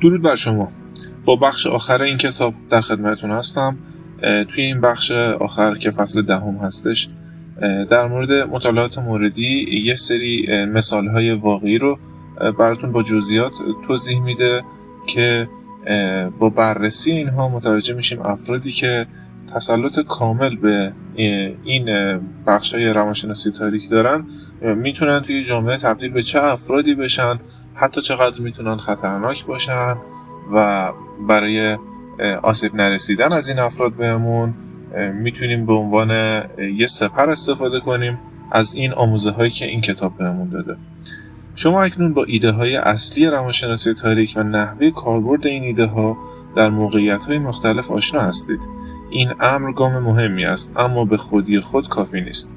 درود بر شما. با بخش آخر این کتاب در خدمتتون هستم. توی این بخش آخر که فصل 10 هستش، در مورد مطالعات موردی یه سری مثال‌های واقعی رو براتون با جزئیات توضیح میده که با بررسی اینها متوجه میشیم افرادی که تسلط کامل به این بخش‌های روانشناسی تاریک دارن میتونن توی جامعه تبدیل به چه افرادی بشن، حتی چقدر میتونن خطرناک باشن و برای آسیب نرسیدن از این افراد بهمون میتونیم به عنوان یه سپر استفاده کنیم از این آموزه هایی که این کتاب بهمون داده. شما اکنون با ایده های اصلی روانشناسی تاریک و نحوه کاربرد این ایده ها در موقعیت های مختلف آشنا هستید. این امر گام مهمی است، اما به خودی خود کافی نیست.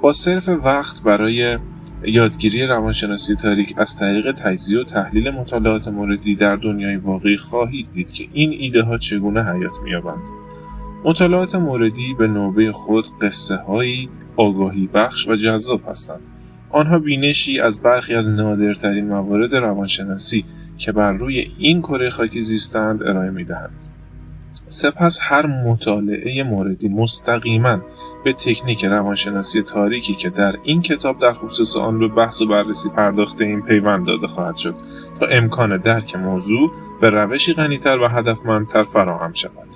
با صرف وقت برای یادگیری روانشناسی تاریک از طریق تجزیه و تحلیل مطالعات موردی در دنیای واقعی خواهید دید که این ایده ها چگونه حیات می‌یابند. مطالعات موردی به نوبه خود قصه هایی آگاهی بخش و جذاب هستند. آنها بینشی از برخی از نادرترین موارد روانشناسی که بر روی این کره خاکی زیستند ارائه می‌دهند. سپس هر مطالعه موردی مستقیما به تکنیک روانشناسی تاریکی که در این کتاب در خصوص آن به بحث و بررسی پرداخته این پیوند داده خواهد شد تا امکان درک موضوع به روشی غنی‌تر و هدفمندتر فراهم شود.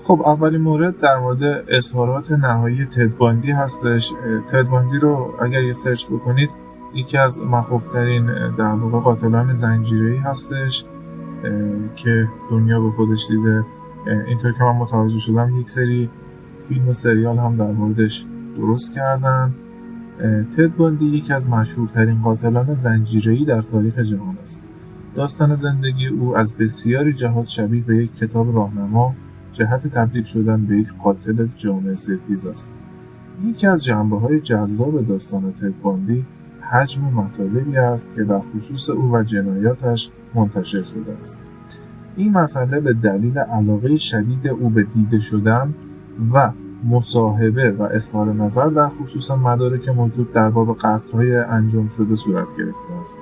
خب اولین مورد در مورد اظهارات نهایی تد باندی هستش. تد باندی رو اگر یه سرچ بکنید یکی از مخوفترین در واقع قاتلان زنجیره‌ای هستش که دنیا به خودش دیده. اینطور که من متوجه شدم یک سری فیلم و سریال هم در موردش درست کردن. تد باندی یکی از مشهورترین قاتلان زنجیره‌ای در تاریخ جهان است. داستان زندگی او از بسیاری جهات شبیه به یک کتاب راهنما جهت تبدیل شدن به یک قاتل جامعه ستیز است. یکی از جنبه‌های جذاب داستان تد باندی حجم مطالبی است که در خصوص او و جنایاتش منتشر شده است. این مسئله به دلیل علاقه شدید او به دیده شدن و مصاحبه و اظهار نظر در خصوص مدارک موجود در باب قتل‌های انجام شده صورت گرفته است.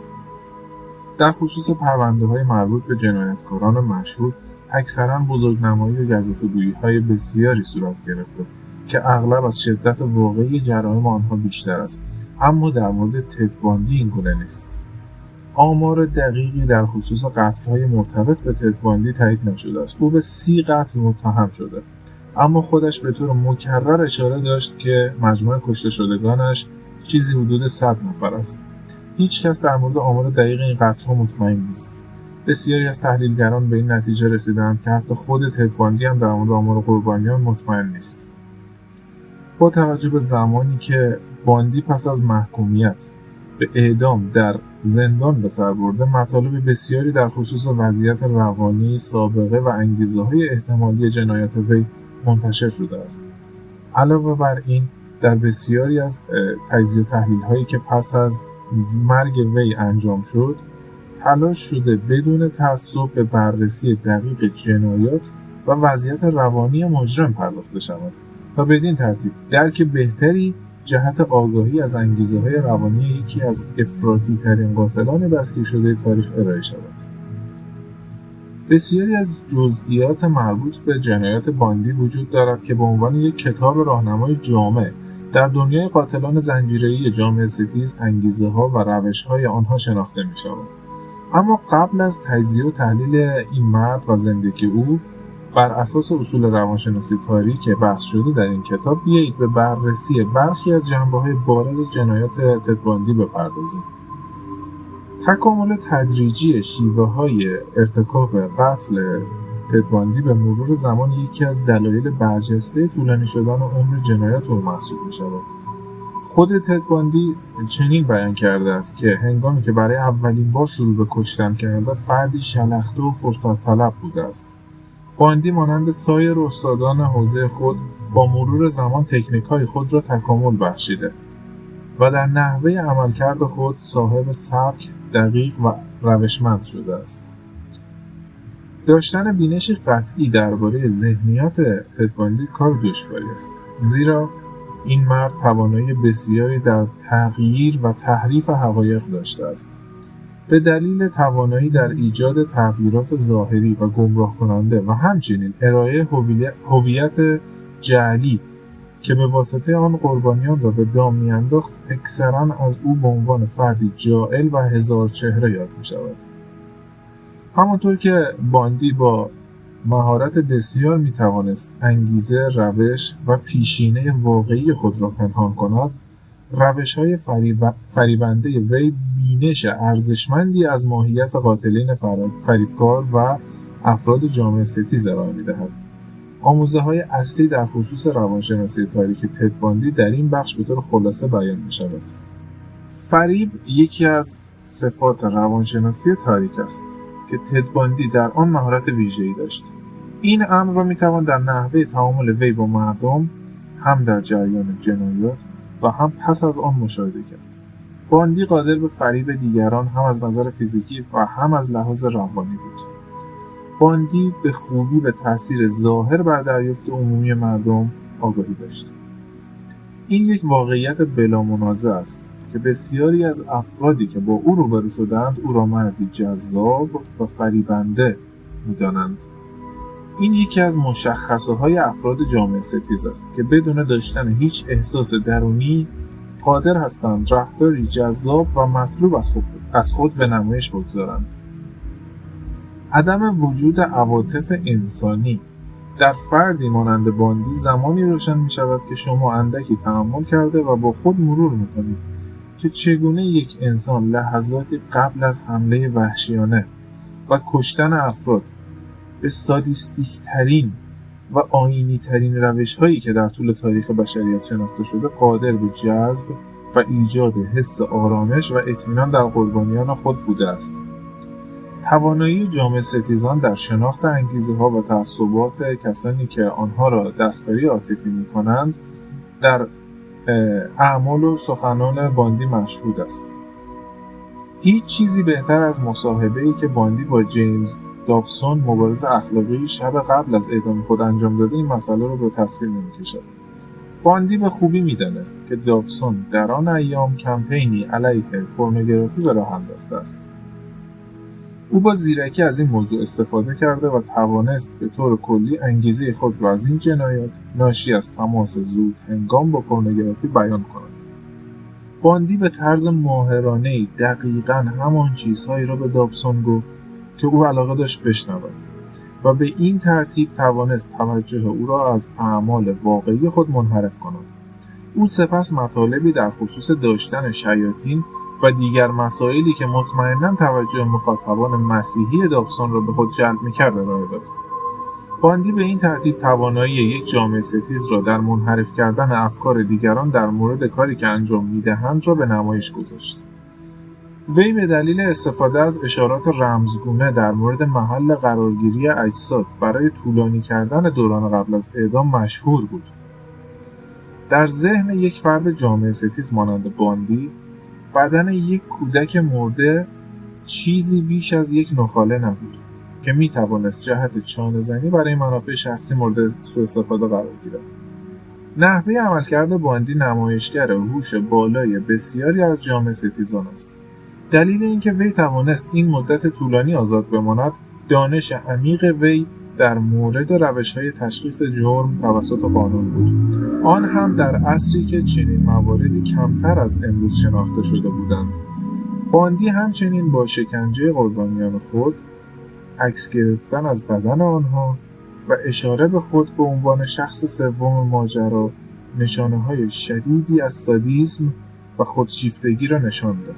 در خصوص پرونده‌های مربوط به جنایتکاران مشهور اکثراً بزرگنمایی و گزافه‌گویی‌های بسیاری صورت گرفته که اغلب از شدت واقعی جرایم آنها بیشتر است، اما در مورد تد باندی این گونه نیست. آمار دقیقی در خصوص قتل‌های مرتبط به تد باندی تایید نشده است. او به 30 قتل متهم شده، اما خودش به طور مکرر اشاره داشت که مجموع کشته شدگانش چیزی حدود 100 نفر است. هیچ کس در مورد آمار دقیق این قتل‌ها مطمئن نیست. بسیاری از تحلیلگران به این نتیجه رسیدند که حتی خود تد باندی هم در مورد آمار قربانیان مطمئن نیست. با توجه به زمانی که باندی پس از محکومیت به اعدام در زندان به سر برده، مطالب بسیاری در خصوص وضعیت روانی، سابقه و انگیزه‌های احتمالی جنایات وی منتشر شده است. علاوه بر این، در بسیاری از تجزیه و تحلیل‌هایی که پس از مرگ وی انجام شد، تلاش شده بدون تعصب به بررسی دقیق جنایات و وضعیت روانی مجرم پرداخته شود تا بدین ترتیب درک بهتری جهت آگاهی از انگیزه‌های روانی یکی از افراطی‌ترین قاتلان دستگیر شده تاریخ ارائه شود. بسیاری از جزئیات مربوط به جنایات باندی وجود دارد که به عنوان یک کتاب راهنمای جامع در دنیای قاتلان زنجیره‌ای جامعه ستیز انگیزه‌ها و روش‌های آنها شناخته می‌شود. اما قبل از تجزیه و تحلیل این مرد و زندگی او بر اساس اصول روانشناسی تاریک که بحث شده در این کتاب، بیایید به بررسی برخی از جنبه‌های بارز جنایات تد باندی بپردازیم. تکامل تدریجی شیوه‌های ارتکاب قتل تد باندی به مرور زمان یکی از دلایل برجسته طولانی شدن عمر جنایات او محسوب می‌شود. خود تد باندی چنین بیان کرده است که هنگامی که برای اولین بار شروع به کشتن کرده، فردی شلخته و فرصت طلب بوده است. باندی مانند سایر استادان حوزه خود با مرور زمان تکنیک‌های خود را تکامل بخشیده و در نحوه عملکرد خود صاحب سبک دقیق و روشمند شده است. داشتن بینشی قطعی درباره ذهنیت تد باندی کار دشواری است، زیرا این مرد توانایی بسیاری در تغییر و تحریف حقایق داشته است. به دلیل توانایی در ایجاد تغییرات ظاهری و گمراه کننده و همچنین ارائه هویت جعلی که به واسطه آن قربانیان را به دام می‌انداخت، اکثراً از او به عنوان فردی جاهل و هزار چهره یاد می‌شود. همانطور که باندی با مهارت بسیار می‌توانست انگیزه، روش و پیشینه واقعی خود را پنهان کند، روش‌های فریبنده وی بینش ارزشمندی از ماهیت قاتلین فریبکار و افراد جامعه ستیز ارائه می‌دهد. آموزه‌های اصلی در خصوص روانشناسی تاریک تد باندی در این بخش به طور خلاصه بیان می‌شود. فریب یکی از صفات روانشناسی تاریک است که تد باندی در آن مهارت ویژه‌ای داشت. این امر را می‌توان در نحوه تعامل وی با مردم، هم در جریان جنایات و هم پس از آن مشاهده کرد. باندی قادر به فریب دیگران هم از نظر فیزیکی و هم از لحاظ روانی بود. باندی به خوبی به تأثیر ظاهر بر دریافت عمومی مردم آگاهی داشت. این یک واقعیت بلا منازع است که بسیاری از افرادی که با او روبرو شدند او را مردی جذاب و فریبنده می‌دانند. این یکی از مشخصه‌های افراد جامعه ستیز است که بدون داشتن هیچ احساس درونی قادر هستند رفتاری جذاب و مطلوب از خود به نمایش بگذارند. عدم وجود عواطف انسانی در فردی مانند باندی زمانی روشن می شود که شما اندکی تأمل کرده و با خود مرور می کنید که چگونه یک انسان لحظاتی قبل از حمله وحشیانه و کشتن افراد به سادیستیک ترین و آیینی ترین روش هایی که در طول تاریخ بشریت شناخته شده قادر به جذب و ایجاد حس آرامش و اطمینان در قربانیان خود بوده است. توانایی جامعه ستیزان در شناخت انگیزه‌ها و تعصبات کسانی که آنها را دستکاری عاطفی می‌کنند در اعمال و سخنان باندی مشهود است. هیچ چیزی بهتر از مصاحبه‌ای که باندی با جیمز دابسون مبارز اخلاقی شب قبل از اعدام خود انجام داده این مسئله را به تصویر نمی‌کشد. باندی به خوبی می‌دانست که دابسون در آن ایام کمپینی علیه پورنوگرافی به راه انداخته است. او با زیرکی از این موضوع استفاده کرده و توانست به طور کلی انگیزه خود را از این جنایات ناشی از تماس زود هنگام با پورنوگرافی بیان کند. باندی به طرز ماهرانه‌ای دقیقاً همان چیزهایی را به دابسون گفت که او علاقه داشت بشنود و به این ترتیب توانست توجه او را از اعمال واقعی خود منحرف کند. او سپس مطالبی در خصوص داشتن شیاطین و دیگر مسائلی که مطمئناً توجه مخاطبان مسیحی دابسون را به خود جلب می‌کرد ارائه داد. باندی به این ترتیب توانایی یک جامعه ستیز را در منحرف کردن افکار دیگران در مورد کاری که انجام می‌دهند را به نمایش گذاشت. وی به دلیل استفاده از اشارات رمزگونه در مورد محل قرارگیری اجساد برای طولانی کردن دوران قبل از اعدام مشهور بود. در ذهن یک فرد جامعه ستیز مانند باندی، بدن یک کودک مرده چیزی بیش از یک نخاله نبود که می توانست جهت چانه‌زنی برای منافع شخصی مورد سوء استفاده قرار گیرد. نحوه عملکرد باندی نمایشگر هوش بالای بسیاری از جامعه ستیزان است. دلیل اینکه وی توانست این مدت طولانی آزاد بماند، دانش عمیق وی در مورد روش‌های تشخیص جرم توسط قانون بود. آن هم در عصری که چنین مواردی کمتر از امروز شناخته شده بودند. باندی همچنین با شکنجه قربانیان خود، عکس گرفتن از بدن آنها و اشاره به خود به عنوان شخص سوم ماجرا نشانه‌های شدیدی از سادیسم و خودشیفتگی را نشان داد.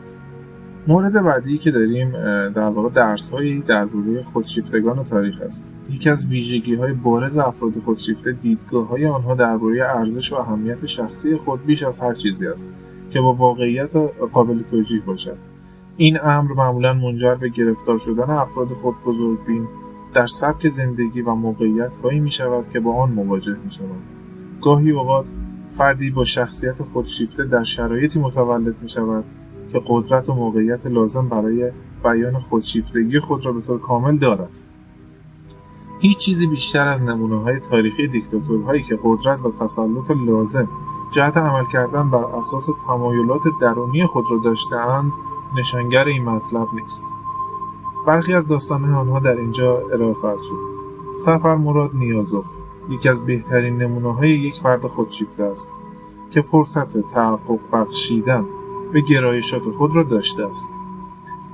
مورد بعدی که داریم در واقع درس‌هایی درباره خودشیفتگان تاریخ است. یکی از ویژگی‌های بارز افراد خودشیفته دیدگاه‌های آنها درباره ارزش و اهمیت شخصی خود بیش از هر چیزی است که با واقعیت قابل توجیه باشد. این امر معمولاً منجر به گرفتار شدن افراد خود بزرگبین در سبک زندگی و موقعیت‌هایی می‌شود که با آن مواجه می‌شوند. گاهی اوقات فردی با شخصیت خودشیفته در شرایطی متولد می‌شود که قدرت و موقعیت لازم برای بیان خودشیفتگی خود را به طور کامل دارد. هیچ چیزی بیشتر از نمونه‌های تاریخی دیکتاتورهایی که قدرت و تسلط لازم جهت عمل کردن بر اساس تمایلات درونی خود را داشته‌اند نشانگر این مطلب نیست. برخی از داستان‌های آنها در اینجا ارائه خواهد شد. سفرمراد نیازوف یکی از بهترین نمونه‌های یک فرد خودشیفته است که فرصت تحقق بخشیدن به گرایشات خود را داشته است.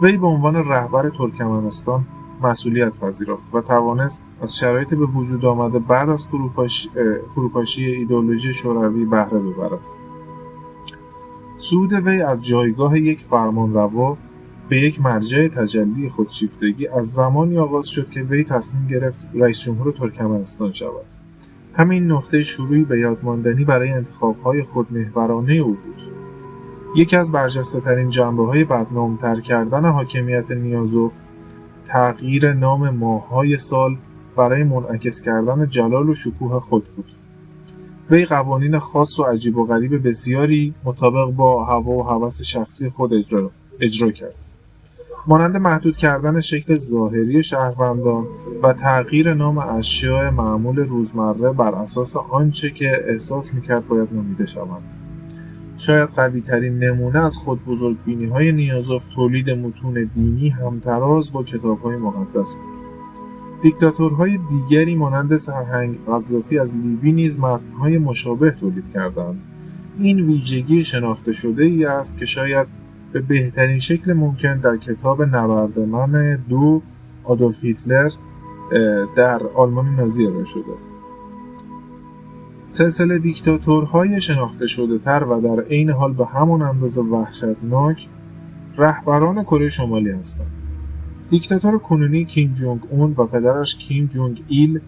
وی به عنوان رهبر ترکمنستان مسئولیت پذیرفت و توانست از شرایط به وجود آمده بعد از فروپاشی ایدئولوژی شوروی بهره ببرد. صعود وی از جایگاه یک فرمانروا به یک مرجع تجلی خودشیفتگی از زمانی آغاز شد که وی تصمیم گرفت رئیس جمهور ترکمنستان شود. همین نقطه شروعی به یادماندنی برای انتخاب‌های خودمحورانه او بود. یکی از برجسته‌ترین جنبه‌های بدنام‌تر کردن حاکمیت نیازوف تغییر نام ماه‌های سال برای منعکس کردن جلال و شکوه خود بود. وی قوانین خاص و عجیب و غریب بسیاری مطابق با هوا و هوس شخصی خود اجرا کرد. مانند محدود کردن شکل ظاهری شهروندان و تغییر نام اشیاء معمول روزمره بر اساس آنچه که احساس می‌کرد باید نامیده شوند. شاید قوی‌ترین نمونه از خودبزرگبینی‌های نیازوف تولید متون دینی همتراز با کتاب‌های مقدس بود. دیکتاتورهای دیگری مانند سرهنگ قذافی از لیبی نیز متن‌های مشابه تولید کردند. این ویژگی شناخته شده‌ای است که شاید به بهترین شکل ممکن در کتاب نبرد من 2 آدولف هیتلر در آلمان نازی ارائه شده. سلسله دیکتاتورهای شناخته شده تر و در عین حال به همان اندازه وحشتناک رهبران کره شمالی هستند. دیکتاتور کنونی کیم جونگ اون و پدرش کیم جونگ ایل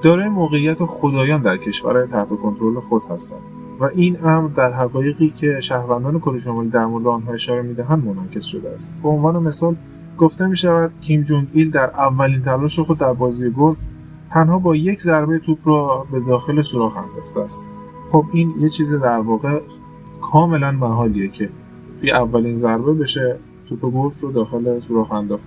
دارای موقعیت خدایان در کشورهای تحت کنترل خود هستند و این امر در حقایقی که شهروندان کره شمالی در مورد آنها اشاره می‌دهند منعکس شده است. به عنوان مثال گفته می‌شود کیم جونگ ایل در اولین تلاش خود در بازی گلف تنها با یک ضربه توپ را به داخل سوراخ انداخته است. خب این یه چیز در واقع کاملا محالیه که توی اولین ضربه بشه توپ گلف رو داخل سوراخ انداخت.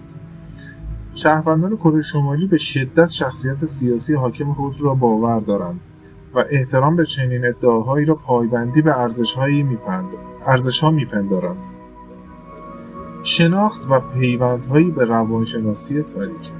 شهروندان کره شمالی به شدت شخصیت سیاسی حاکم خود را باور دارند و احترام به چنین ادعاهایی را پایبندی به ارزش‌ها میپندارند. شناخت و پیوندهایی به روانشناسی تاریک.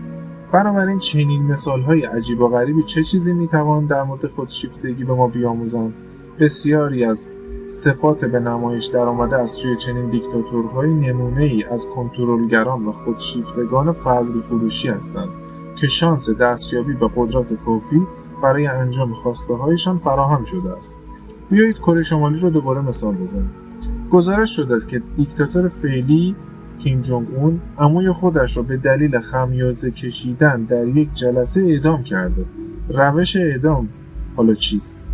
بنابراین چنین مثال‌های عجیب و غریبی چه چیزی میتوان در مورد خودشیفتگی به ما بیاموزند؟ بسیاری از صفات به نمایش درآمده از سوی چنین دیکتاتورهای نمونه‌ای از کنترلگران و خودشیفتگان فضل فروشی هستند که شانس دستیابی به قدرت کافی برای انجام خواسته‌هایشان فراهم شده است. بیایید کره شمالی را دوباره مثال بزنیم. گزارش شده است که دیکتاتور فعلی کیم جونگ اون عموی خودش را به دلیل خمیازه کشیدن در یک جلسه اعدام کرده. روش اعدام حالا چیست؟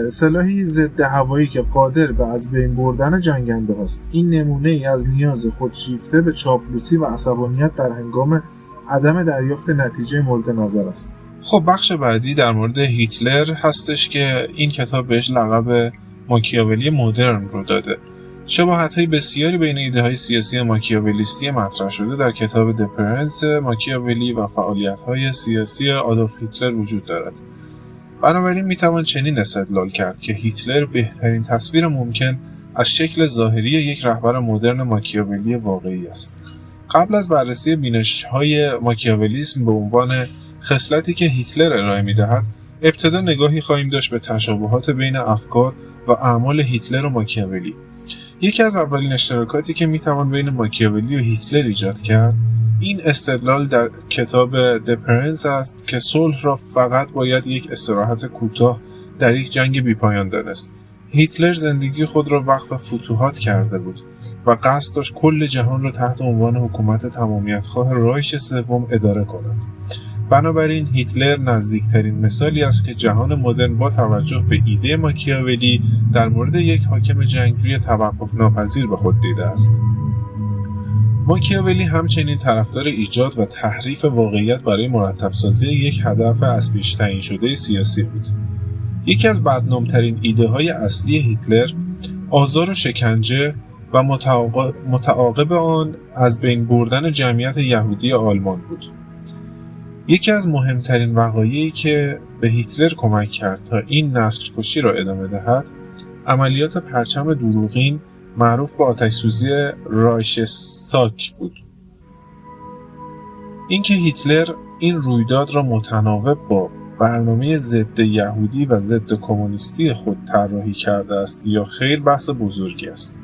سلاحی ضد هوایی که قادر به از بین بردن جنگنده هاست. این نمونه ای از نیاز خودشیفته به چاپلوسی و عصبانیت در هنگام عدم دریافت نتیجه مورد نظر است. خب بخش بعدی در مورد هیتلر هستش که این کتاب بهش لقب ماکیاولی مدرن رو داده. شباهت‌های بسیاری بین ایده‌های سیاسی ماکیاولیستی مطرح شده در کتاب دپرنس ماکیاولی و فعالیت‌های سیاسی آدولف هیتلر وجود دارد. بنابراین میتوان چنین استدلال کرد که هیتلر بهترین تصویر ممکن از شکل ظاهری یک رهبر مدرن ماکیاولی واقعی است. قبل از بررسی بینش‌های ماکیاولیسم به عنوان خصلتی که هیتلر ارائه می‌دهد، ابتدا نگاهی خواهیم داشت به تشابهات بین افکار و اعمال هیتلر و ماکیاولی. یکی از اولین اشتراکاتی که میتوان بین ماکیاولی و هیتلر ایجاد کرد، این استدلال در کتاب دپرنس است که صلح را فقط باید یک استراحت کوتاه در یک جنگ بی‌پایان دانست. هیتلر زندگی خود را وقف فتوحات کرده بود و قصد داشت کل جهان را تحت عنوان حکومت تمامیت‌خواه رایش سوم اداره کند. بنابراین هیتلر نزدیکترین مثالی است که جهان مدرن با توجه به ایده ماکیاولی در مورد یک حاکم جنگجوی توقف ناپذیر به خود دیده است. ماکیاولی همچنین طرفدار ایجاد و تحریف واقعیت برای مرتب‌سازی یک هدف از پیش تعیین شده سیاسی بود. یکی از بدنام‌ترین ایده‌های اصلی هیتلر آزار و شکنجه و متعاقب آن از بین بردن جمعیت یهودی آلمان بود. یکی از مهمترین وقایعی که به هیتلر کمک کرد تا این نسل‌کشی را ادامه دهد، عملیات پرچم دروغین معروف به آتش‌سوزی رایشستاگ بود. اینکه هیتلر این رویداد را متناوب با برنامه ضد یهودی و ضد کمونیستی خود طراحی کرده است یا خیر بحث بزرگی است.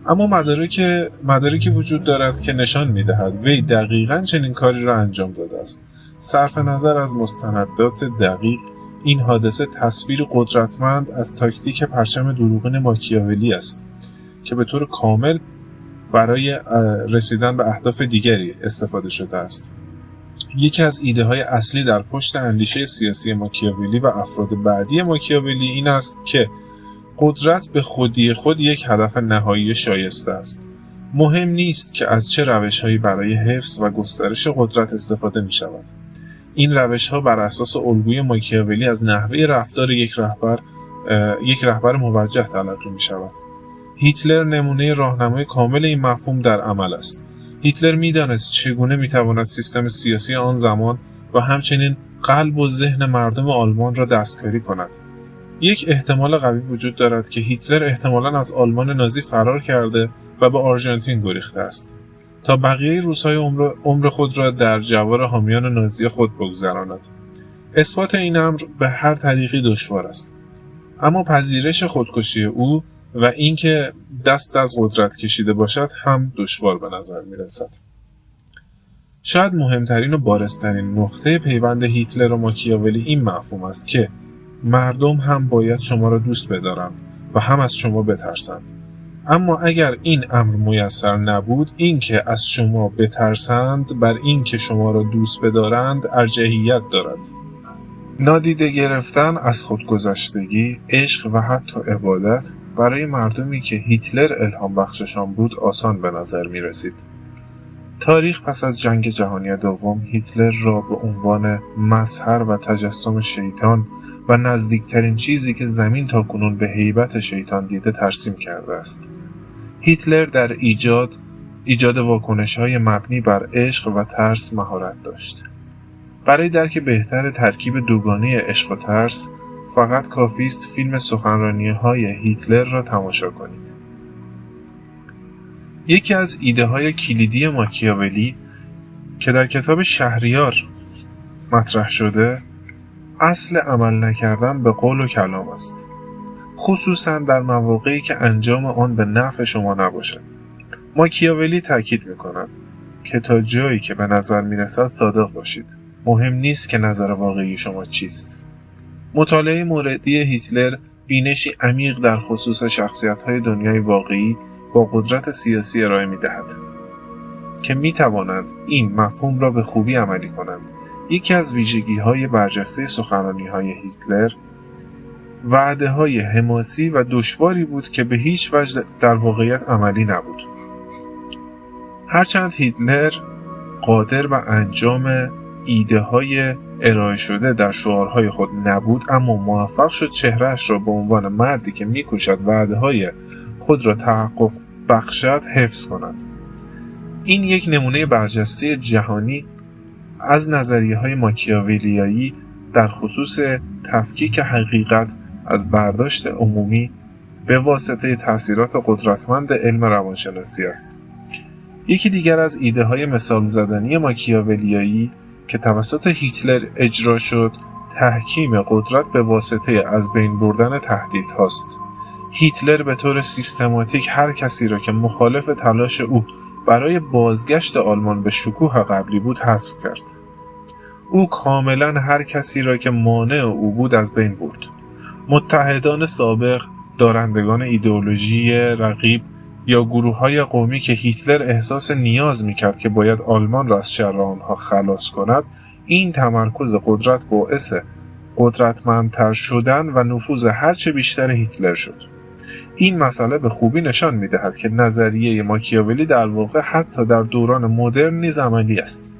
اما مدارکی وجود دارد که نشان می‌دهد وی دقیقاً چنین کاری را انجام داده است. صرف نظر از مستندات دقیق، این حادثه تصویری قدرتمند از تاکتیک پرچم دروغین ماکیاولی است که به طور کامل برای رسیدن به اهداف دیگری استفاده شده است. یکی از ایده‌های اصلی در پشت اندیشه سیاسی ماکیاولی و افراد بعدی ماکیاولی این است که قدرت به خودی خود یک هدف نهایی شایسته است. مهم نیست که از چه روش‌هایی برای حفظ و گسترش قدرت استفاده می‌شود. این روش‌ها بر اساس الگوی ماکیاولی از نحوه رفتار یک رهبر موجه تلقی می‌شود. هیتلر نمونه راهنمای کامل این مفهوم در عمل است. هیتلر می‌دانست چگونه می‌تواند سیستم سیاسی آن زمان و همچنین قلب و ذهن مردم آلمان را دستکاری کند. یک احتمال قوی وجود دارد که هیتلر احتمالاً از آلمان نازی فرار کرده و به آرژانتین گریخته است تا بقیه روزهای عمر خود را در جوار حامیان نازی خود بگذراند. اثبات این امر به هر طریقی دشوار است، اما پذیرش خودکشی او و اینکه دست از قدرت کشیده باشد هم دشوار به نظر می‌رسد. شاید مهمترین و بارزترین نقطه پیوند هیتلر و ماکیاولی این مفهوم است که مردم هم باید شما را دوست بدارند و هم از شما بترسند. اما اگر این امر میسر نبود، این که از شما بترسند بر این که شما را دوست بدارند ارجحیت دارد. نادیده گرفتن از خودگذشتگی، عشق و حتی عبادت برای مردمی که هیتلر الهام بخششان بود آسان به نظر می رسید. تاریخ پس از جنگ جهانی دوم هیتلر را به عنوان مظهر و تجسم شیطان و نزدیکترین چیزی که زمین تاکنون به هیبت شیطان دیده ترسیم کرده است. هیتلر در ایجاد واکنش‌های مبنی بر عشق و ترس مهارت داشت. برای درک بهتر ترکیب دوگانه عشق و ترس، فقط کافی است فیلم سخنرانی‌های هیتلر را تماشا کنید. یکی از ایده‌های کلیدی ماکیاولی که در کتاب شهریار مطرح شده، اصل عمل نکردن به قول و کلام است، خصوصا در مواقعی که انجام آن به نفع شما نباشد. ماکیاولی تاکید می‌کند که تا جایی که به نظر می‌رسد صادق باشید. مهم نیست که نظر واقعی شما چیست. مطالعه موردی هیتلر بینشی عمیق در خصوص شخصیت‌های دنیای واقعی با قدرت سیاسی ارائه می‌دهد که می‌توانند این مفهوم را به خوبی عملی کنند. یکی از ویژگی‌های برجسته سخنرانی‌های هیتلر وعده‌های حماسی و دشواری بود که به هیچ وجه در واقعیت عملی نبود. هرچند هیتلر قادر به انجام ایده‌های ارائه شده در شعارهای خود نبود، اما موفق شد چهره‌اش را به عنوان مردی که می‌کوشد وعده‌های خود را تحقق بخشد حفظ کند. این یک نمونه برجسته جهانی از نظریه‌های ماکیاولیایی در خصوص تفکیک حقیقت از برداشت عمومی به واسطه تأثیرات قدرتمند علم روانشناسی است. یکی دیگر از ایده‌های مثال زدنی ماکیاولیایی که توسط هیتلر اجرا شد، تحکیم قدرت به واسطه از بین بردن تهدیدهاست. هیتلر به طور سیستماتیک هر کسی را که مخالف تلاش او برای بازگشت آلمان به شکوه قبلی بود حذف کرد. او کاملا هر کسی را که مانع او بود از بین برد. متحدان سابق، دارندگان ایدئولوژی رقیب یا گروه‌های قومی که هیتلر احساس نیاز می‌کرد که باید آلمان را از شر آنها خلاص کند، این تمرکز قدرت باعث قدرتمندتر شدن و نفوذ هرچه بیشتر هیتلر شد. این مسئله به خوبی نشان می‌دهد که نظریه ماکیاولی در واقع حتی در دوران مدرن نیز عملی است.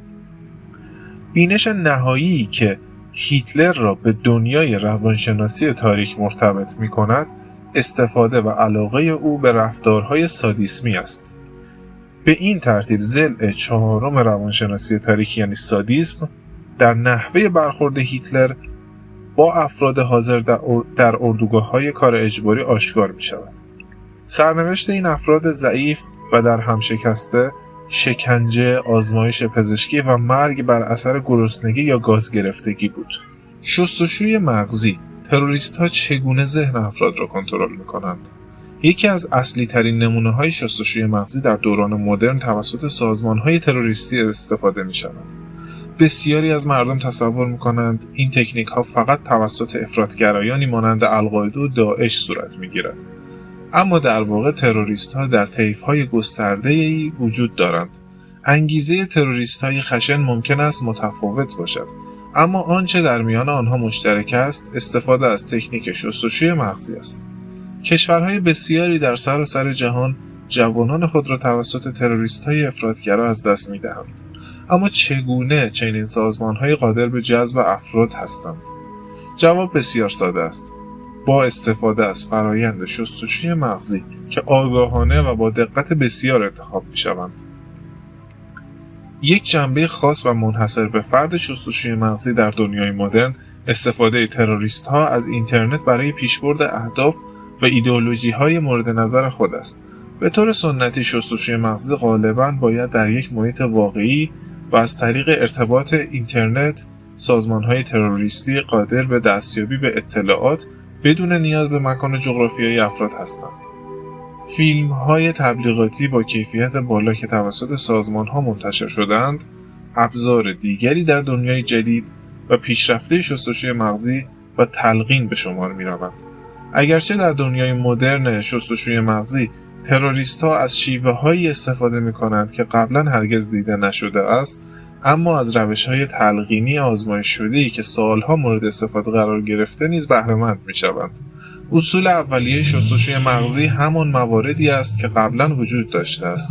بینش نهایی که هیتلر را به دنیای روانشناسی تاریک مرتبط می‌کند، استفاده و علاقه او به رفتارهای سادیسمی است. به این ترتیب ضلع چهارم روانشناسی تاریک یعنی سادیسم در نحوه برخورد هیتلر با افراد حاضر در اردوگاه‌های کار اجباری آشکار می‌شود. سرنوشت این افراد ضعیف و در هم شکسته، شکنجه، آزمایش پزشکی و مرگ بر اثر گرسنگی یا گاز گرفتگی بود. شستشوی مغزی. تروریست‌ها چگونه ذهن افراد را کنترل می‌کنند؟ یکی از اصلی ترین نمونه‌های شستشوی مغزی در دوران مدرن توسط سازمان‌های تروریستی استفاده می‌شود. بسیاری از مردم تصور می‌کنند این تکنیک‌ها فقط توسط افراط‌گرایانی مانند القاعده و داعش صورت می‌گیرد. اما در واقع تروریست‌ها در طیف‌های گسترده‌ای وجود دارند. انگیزه تروریست‌های خشن ممکن است متفاوت باشد، اما آنچه در میان آنها مشترک است، استفاده از تکنیک شستشوی مغزی است. کشورهای بسیاری در سراسر جهان جوانان خود را توسط تروریست‌های افراط‌گرا از دست می‌دهند. اما چگونه چنین سازمان‌های قادر به جذب افراد هستند؟ جواب بسیار ساده است. با استفاده از فرایند شستشوی مغزی که آگاهانه و با دقت بسیار انتخاب می‌شوند. یک جنبه خاص و منحصر به فرد شستشوی مغزی در دنیای مدرن، استفاده تروریست‌ها از اینترنت برای پیشبرد اهداف و ایدئولوژی‌های مورد نظر خود است. به طور سنتی شستشوی مغزی غالباً باید در یک محیط واقعی و از طریق ارتباط اینترنت، سازمان‌های تروریستی قادر به دستیابی به اطلاعات بدون نیاز به مکان جغرافیایی افراد هستند. فیلم‌های تبلیغاتی با کیفیت بالا که توسط سازمان‌ها منتشر شدند، ابزار دیگری در دنیای جدید و پیشرفته شستشوی مغزی و تلقین به شمار می‌روند. اگرچه در دنیای مدرن شستشوی مغزی تروریست‌ها از شیوه‌هایی استفاده می‌کنند که قبلاً هرگز دیده نشده است، اما از روش‌های تلقینی آزمایش شده‌ای که سالها مورد استفاده قرار گرفته نیز بهره‌مند می‌شوند. اصول اولیه شستشوی مغزی همان مواردی است که قبلاً وجود داشته است.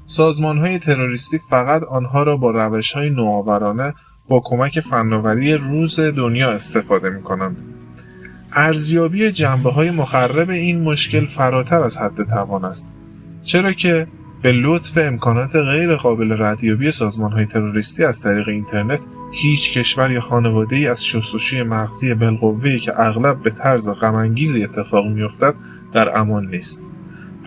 سازمان‌های تروریستی فقط آنها را با روش‌های نوآورانه با کمک فناوری روز دنیا استفاده می‌کنند. ارزیابی جنبه‌های مخرب این مشکل فراتر از حد توان است، چرا که به لطف امکانات غیر قابل ردیابی سازمان‌های تروریستی از طریق اینترنت، هیچ کشور یا خانواده‌ای از شستشوی مغزی بالقوه‌ای که اغلب به طرز غم‌انگیزی اتفاق می‌افتد در امان نیست.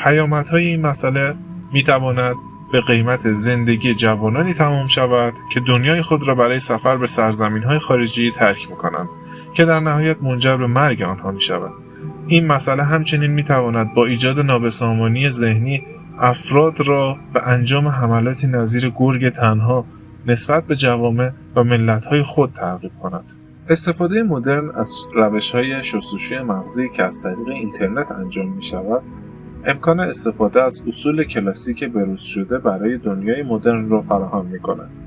پیامدهای این مسئله می‌تواند به قیمت زندگی جوانانی تمام شود که دنیای خود را برای سفر به سرزمین‌های خارجی ترک می‌کنند که در نهایت منجر به مرگ آنها می‌شود. این مسئله همچنین می‌تواند با ایجاد نابسامانی ذهنی افراد را به انجام حملاتی نظیر گرگ تنها نسبت به جوامع و ملت‌های خود ترغیب کند. استفاده مدرن از روش‌های شستشوی مغزی که از طریق اینترنت انجام می‌شود، امکان استفاده از اصول کلاسیک بروز شده برای دنیای مدرن را فراهم می‌کند.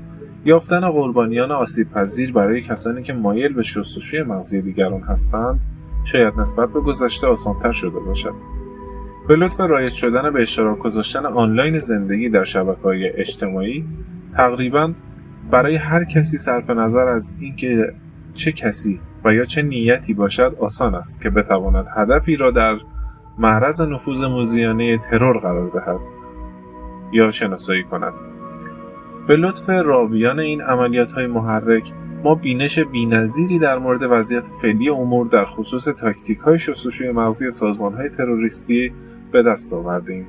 یافتن قربانیان آسیب‌پذیر برای کسانی که مایل به شستشوی مغزی دیگران هستند، شاید نسبت به گذشته آسان‌تر شده باشد. به لطف رایج شدن به اشتراک گذاشتن آنلاین زندگی در شبکه‌های اجتماعی، تقریباً برای هر کسی صرف نظر از اینکه چه کسی و یا چه نیتی باشد آسان است که بتواند هدفی را در معرض نفوذ موذیانه ترور قرار دهد یا شناسایی کند. به لطف راویان این عملیات‌های محرک، ما بینش بی‌نظیری در مورد وضعیت فعلی امور در خصوص تاکتیک‌های شستشوی مغزی سازمان‌های تروریستی به دست آوردیم.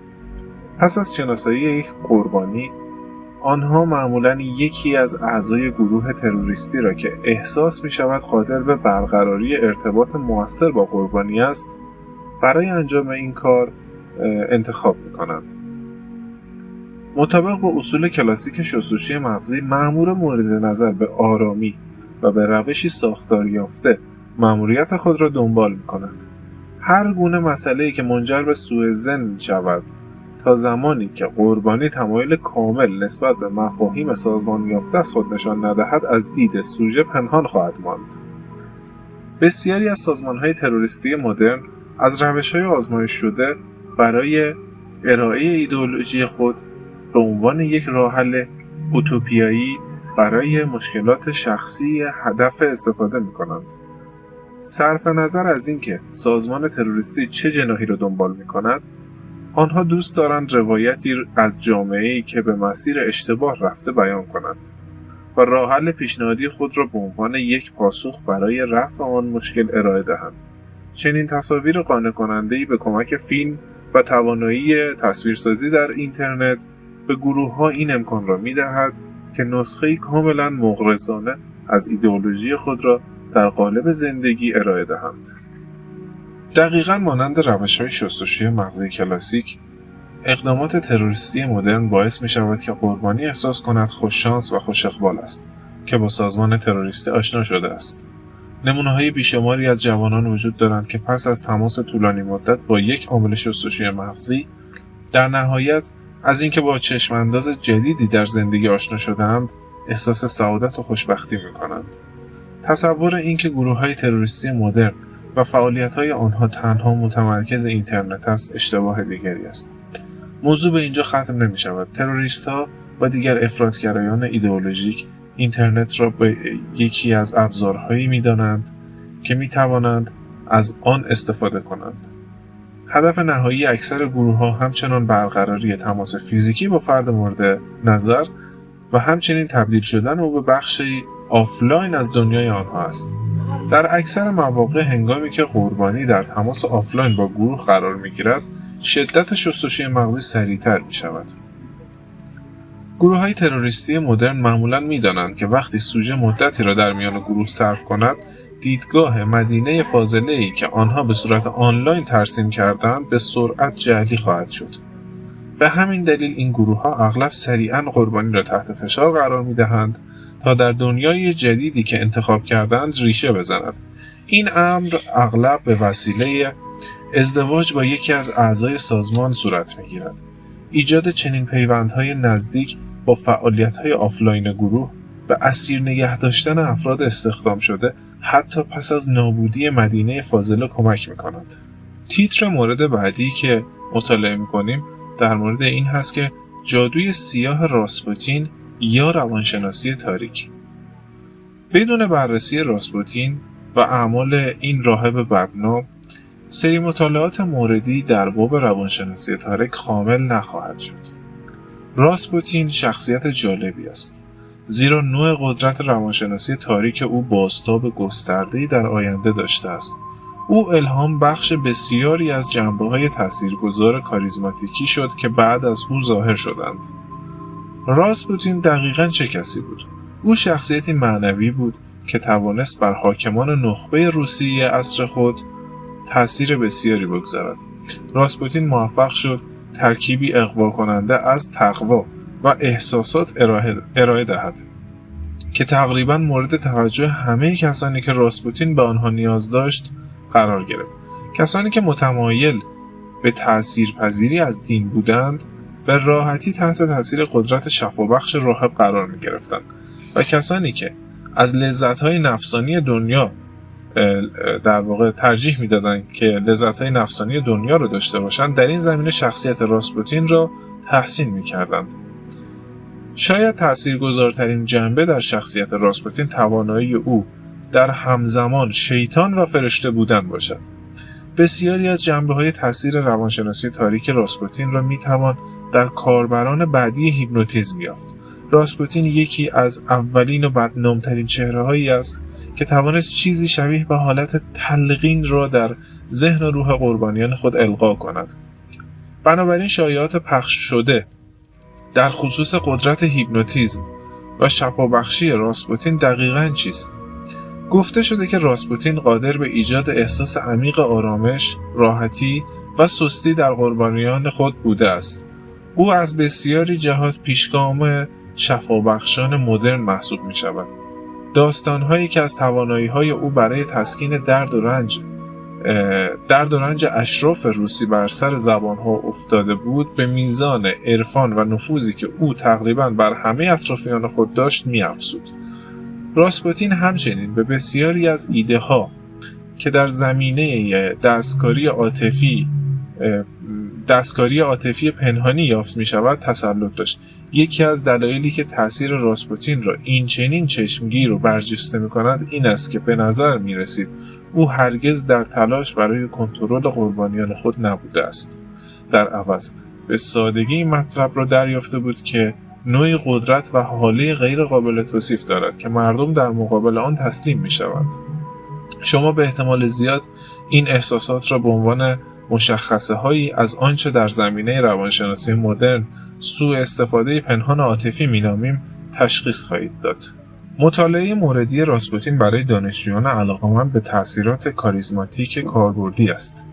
پس از شناسایی یک قربانی، آنها معمولاً یکی از اعضای گروه تروریستی را که احساس می‌شود قادر به برقراری ارتباط مؤثر با قربانی است، برای انجام این کار انتخاب می‌کنند. مطابق با اصول کلاسیک شستشوی مغزی، مأمور مورد نظر به آرامی و به روشی ساختار یافته مأموریت خود را دنبال می‌کند. هر گونه مسئله‌ای که منجر به سوء ظن می‌شود تا زمانی که قربانی تمایل کامل نسبت به مفاهیم سازمان یافته از خود نشان ندهد، از دید سوژه پنهان خواهد ماند. بسیاری از سازمان‌های تروریستی مدرن از روش‌های آزمایش شده برای ارائه ایدئولوژی خود به عنوان یک راه حل اوتوپیایی برای مشکلات شخصی هدف استفاده می‌کنند. صرف نظر از اینکه سازمان تروریستی چه جناحی را دنبال می‌کند، آنها دوست دارند روایتی از جامعه‌ای که به مسیر اشتباه رفته بیان کنند و راه حل پیشنهادی خود را به عنوان یک پاسخ برای رفع آن مشکل ارائه دهند. چنین تصاویر قانع کننده‌ای به کمک فیلم و توانایی تصویرسازی در اینترنت به گروه‌ها این امکان را می‌دهد که نسخه‌ای کاملاً مغرضانه از ایدئولوژی خود را در قالب زندگی ارائه دهند. دقیقاً مانند روش‌های شستشوی مغزی کلاسیک، اقدامات تروریستی مدرن باعث می‌شود که قربانی احساس کند خوششانس و خوش اقبال است که با سازمان تروریستی آشنا شده است. نمونه‌های بیشماری از جوانان وجود دارند که پس از تماس طولانی مدت با یک عامل شستشوی مغزی در نهایت از اینکه با چشم‌انداز جدیدی در زندگی آشنا شده‌اند احساس سعادت و خوشبختی می‌کنند. تصور اینکه گروه‌های تروریستی مدرن و فعالیت‌های آنها تنها متمرکز اینترنت است اشتباه دیگری است. موضوع به اینجا ختم نمی‌شود. تروریست‌ها و دیگر افراطگرایان ایدئولوژیک اینترنت را به یکی از ابزارهایی می‌دانند که می‌توانند از آن استفاده کنند. هدف نهایی اکثر گروه‌ها همچنان برقراری تماس فیزیکی با فرد مورد نظر و همچنین تبدیل شدن او به بخشی آفلاین از دنیای آنها است. در اکثر مواقع هنگامی که قربانی در تماس آفلاین با گروه قرار می‌گیرد، شدت شستشوی مغزی سریع‌تر می‌شود. گروه‌های تروریستی مدرن معمولاً می‌دانند که وقتی سوژه مدتی را در میان گروه صرف کند، دیدگاه مدینه فاضله‌ای که آنها به صورت آنلاین ترسیم کردند به سرعت جعلی خواهد شد. به همین دلیل این گروه‌ها اغلب سریعاً قربانی را تحت فشار قرار می‌دهند تا در دنیای جدیدی که انتخاب کردند ریشه بزند. این امر اغلب به وسیله ازدواج با یکی از اعضای سازمان صورت می‌گیرد. ایجاد چنین پیوندهای نزدیک با فعالیت‌های آفلاین گروه به اسیر نگه داشتن افراد استخدام شده حتی پس از نابودی مدینه فاضله کمک می‌کند. تیتر مورد بعدی که مطالعه می‌کنیم در مورد این هست که جادوی سیاه راسپوتین یا روانشناسی تاریک. بدون بررسی راسپوتین و اعمال این راهب بدنام، سری مطالعات موردی در باب روانشناسی تاریک کامل نخواهد شد. راسپوتین شخصیت جالبی است، زیرا نوع قدرت روانشناسی تاریک او بازتاب گسترده‌ای در آینده داشته است. او الهام بخش بسیاری از جنبه‌های تاثیرگذار کاریزماتیکی شد که بعد از او ظاهر شدند. راسپوتین دقیقاً چه کسی بود؟ او شخصیتی معنوی بود که توانست بر حاکمان نخبه روسیه عصر خود تأثیر بسیاری بگذارد. راسپوتین موفق شد ترکیبی اغوا کننده از تقوا و احساسات ارائه دهد که تقریباً مورد توجه همه کسانی که راسپوتین به آنها نیاز داشت قرار گرفت. کسانی که متمایل به تأثیرپذیری از دین بودند به راحتی تحت تأثیر قدرت شفابخش راهب قرار می گرفتند و کسانی که از لذت‌های نفسانی دنیا در واقع ترجیح میدادند که لذت‌های نفسانی دنیا رو داشته باشند، در این زمینه شخصیت راسپوتین را تحسین می‌کردند. شاید تأثیرگذارترین جنبه در شخصیت راسپوتین توانایی او در همزمان شیطان و فرشته بودن باشد. بسیاری از جنبه‌های تأثیر روانشناسی تاریک راسپوتین را می‌توان در کاربران بعدی هیپنوتیزم یافت. راسپوتین یکی از اولین و بدنام‌ترین چهره‌هایی است که توانست چیزی شبیه به حالت تلقین را در ذهن و روح قربانیان خود القا کند. بنابراین شایعات پخش شده در خصوص قدرت هیپنوتیزم و شفابخشی راسپوتین دقیقاً چیست؟ گفته شده که راسپوتین قادر به ایجاد احساس عمیق آرامش، راحتی و سستی در قربانیان خود بوده است. او از بسیاری جهات پیشگام شفابخشان مدرن محسوب می شود. داستان‌هایی که از توانایی‌های او برای تسکین درد و رنج اشراف روسی بر سر زبان‌ها افتاده بود، به میزان عرفان و نفوذی که او تقریباً بر همه اطرافیان خود داشت می‌افزود. راسپوتین همچنین به بسیاری از ایده‌ها که در زمینه دستکاری عاطفی پنهانی یافت می شود تسلط داشت. یکی از دلایلی که تأثیر راسپوتین را این چنین چشمگیر و برجسته می کند این است که به نظر می رسید او هرگز در تلاش برای کنترل قربانیان خود نبوده است. در عوض به سادگی این مطلب را دریافته بود که نوعی قدرت و حاله غیر قابل توصیف دارد که مردم در مقابل آن تسلیم می شوند. شما به احتمال زیاد این احساسات را به عنوان مشخصه‌هایی از آنچه در زمینه روانشناسی مدرن سوء استفاده پنهان عاطفی می‌نامیم تشخیص خواهید داد. مطالعه موردی راسپوتین برای دانشجویان علاقه‌مند به تأثیرات کاریزماتیک کاربردی است.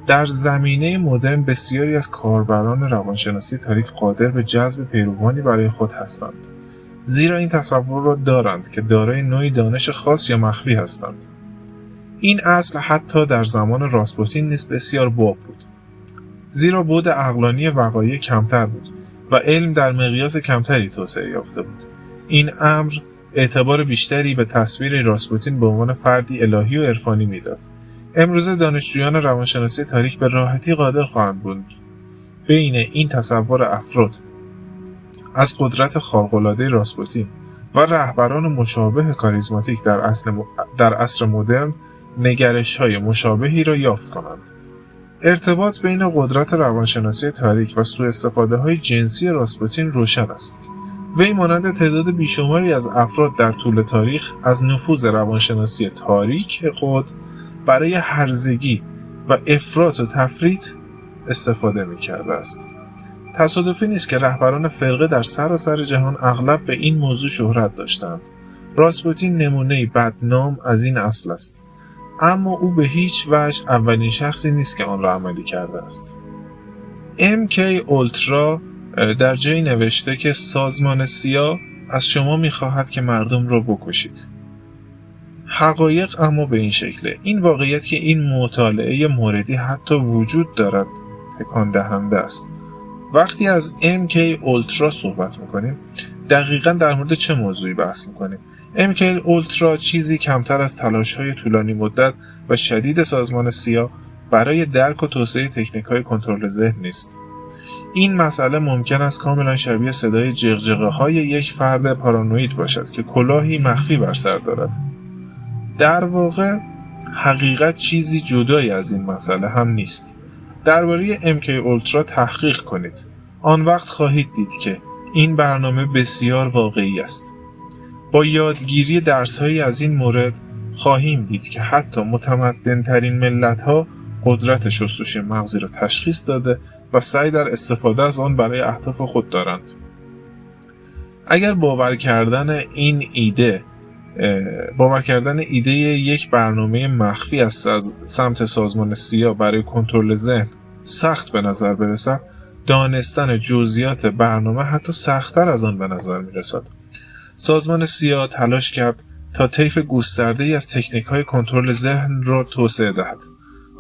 در زمینه مدرن بسیاری از کاربران روانشناسی تاریک قادر به جذب پیروانی برای خود هستند، زیرا این تصور را دارند که دارای نوعی دانش خاص یا مخفی هستند. این اصل حتی در زمان راسپوتین نیز بسیار باب بود، زیرا بعد عقلانی وقایع کمتر بود و علم در مقیاس کمتری توسعه یافته بود. این امر اعتبار بیشتری به تصویر راسپوتین به عنوان فردی الهی و عرفانی میداد. امروزه دانشجویان روانشناسی تاریک به راحتی قادر خواهند بود بین این تصور افراد از قدرت خارق‌العاده راسپوتین و رهبران مشابه کاریزماتیک در عصر مدرن نگرش‌های مشابهی را یافت کنند. ارتباط بین قدرت روانشناسی تاریک و سوء استفاده‌های جنسی راسپوتین روشن است. وی مانند تعداد بیشماری از افراد در طول تاریخ از نفوذ روانشناسی تاریک خود برای هرزگی و افراط و تفریط استفاده می‌کرده است. تصادفی نیست که رهبران فرقه در سراسر جهان اغلب به این موضوع شهرت داشتند. راسپوتین نمونه‌ای بدنام از این اصل است، اما او به هیچ وجه اولین شخصی نیست که آن را عملی کرده است. MK اولترا در جایی نوشته که سازمان سیا از شما می‌خواهد که مردم را بکشید. حقایق اما به این شکله. این واقعیت که این مطالعه موردی حتی وجود دارد تکان دهنده است. وقتی از MK اولترا صحبت می‌کنیم، دقیقاً در مورد چه موضوعی بحث می‌کنیم؟ MK اولترا چیزی کمتر از تلاش‌های طولانی مدت و شدید سازمان سیا برای درک و توسعه تکنیک‌های کنترل ذهن نیست. این مسئله ممکن است کاملا شبیه صدای جغجغه‌های یک فرد پارانوید باشد که کلاهی مخفی بر سر دارد. در واقع حقیقت چیزی جدایی از این مسئله هم نیست. درباره MK اولترا تحقیق کنید. آن وقت خواهید دید که این برنامه بسیار واقعی است. با یادگیری درس‌هایی از این مورد خواهیم دید که حتی متمدن‌ترین ملت‌ها قدرت شستشوی مغزی را تشخیص داده و سعی در استفاده از آن برای اهداف خود دارند. اگر باور کردن ایده یک برنامه مخفی از سمت سازمان سیا برای کنترل ذهن سخت به نظر برسد، دانستن جزئیات برنامه حتی سخت‌تر از آن به نظر می‌رسد. سازمان سیا تلاش کرد تا طیف گسترده‌ای از تکنیک‌های کنترل ذهن را توسعه دهد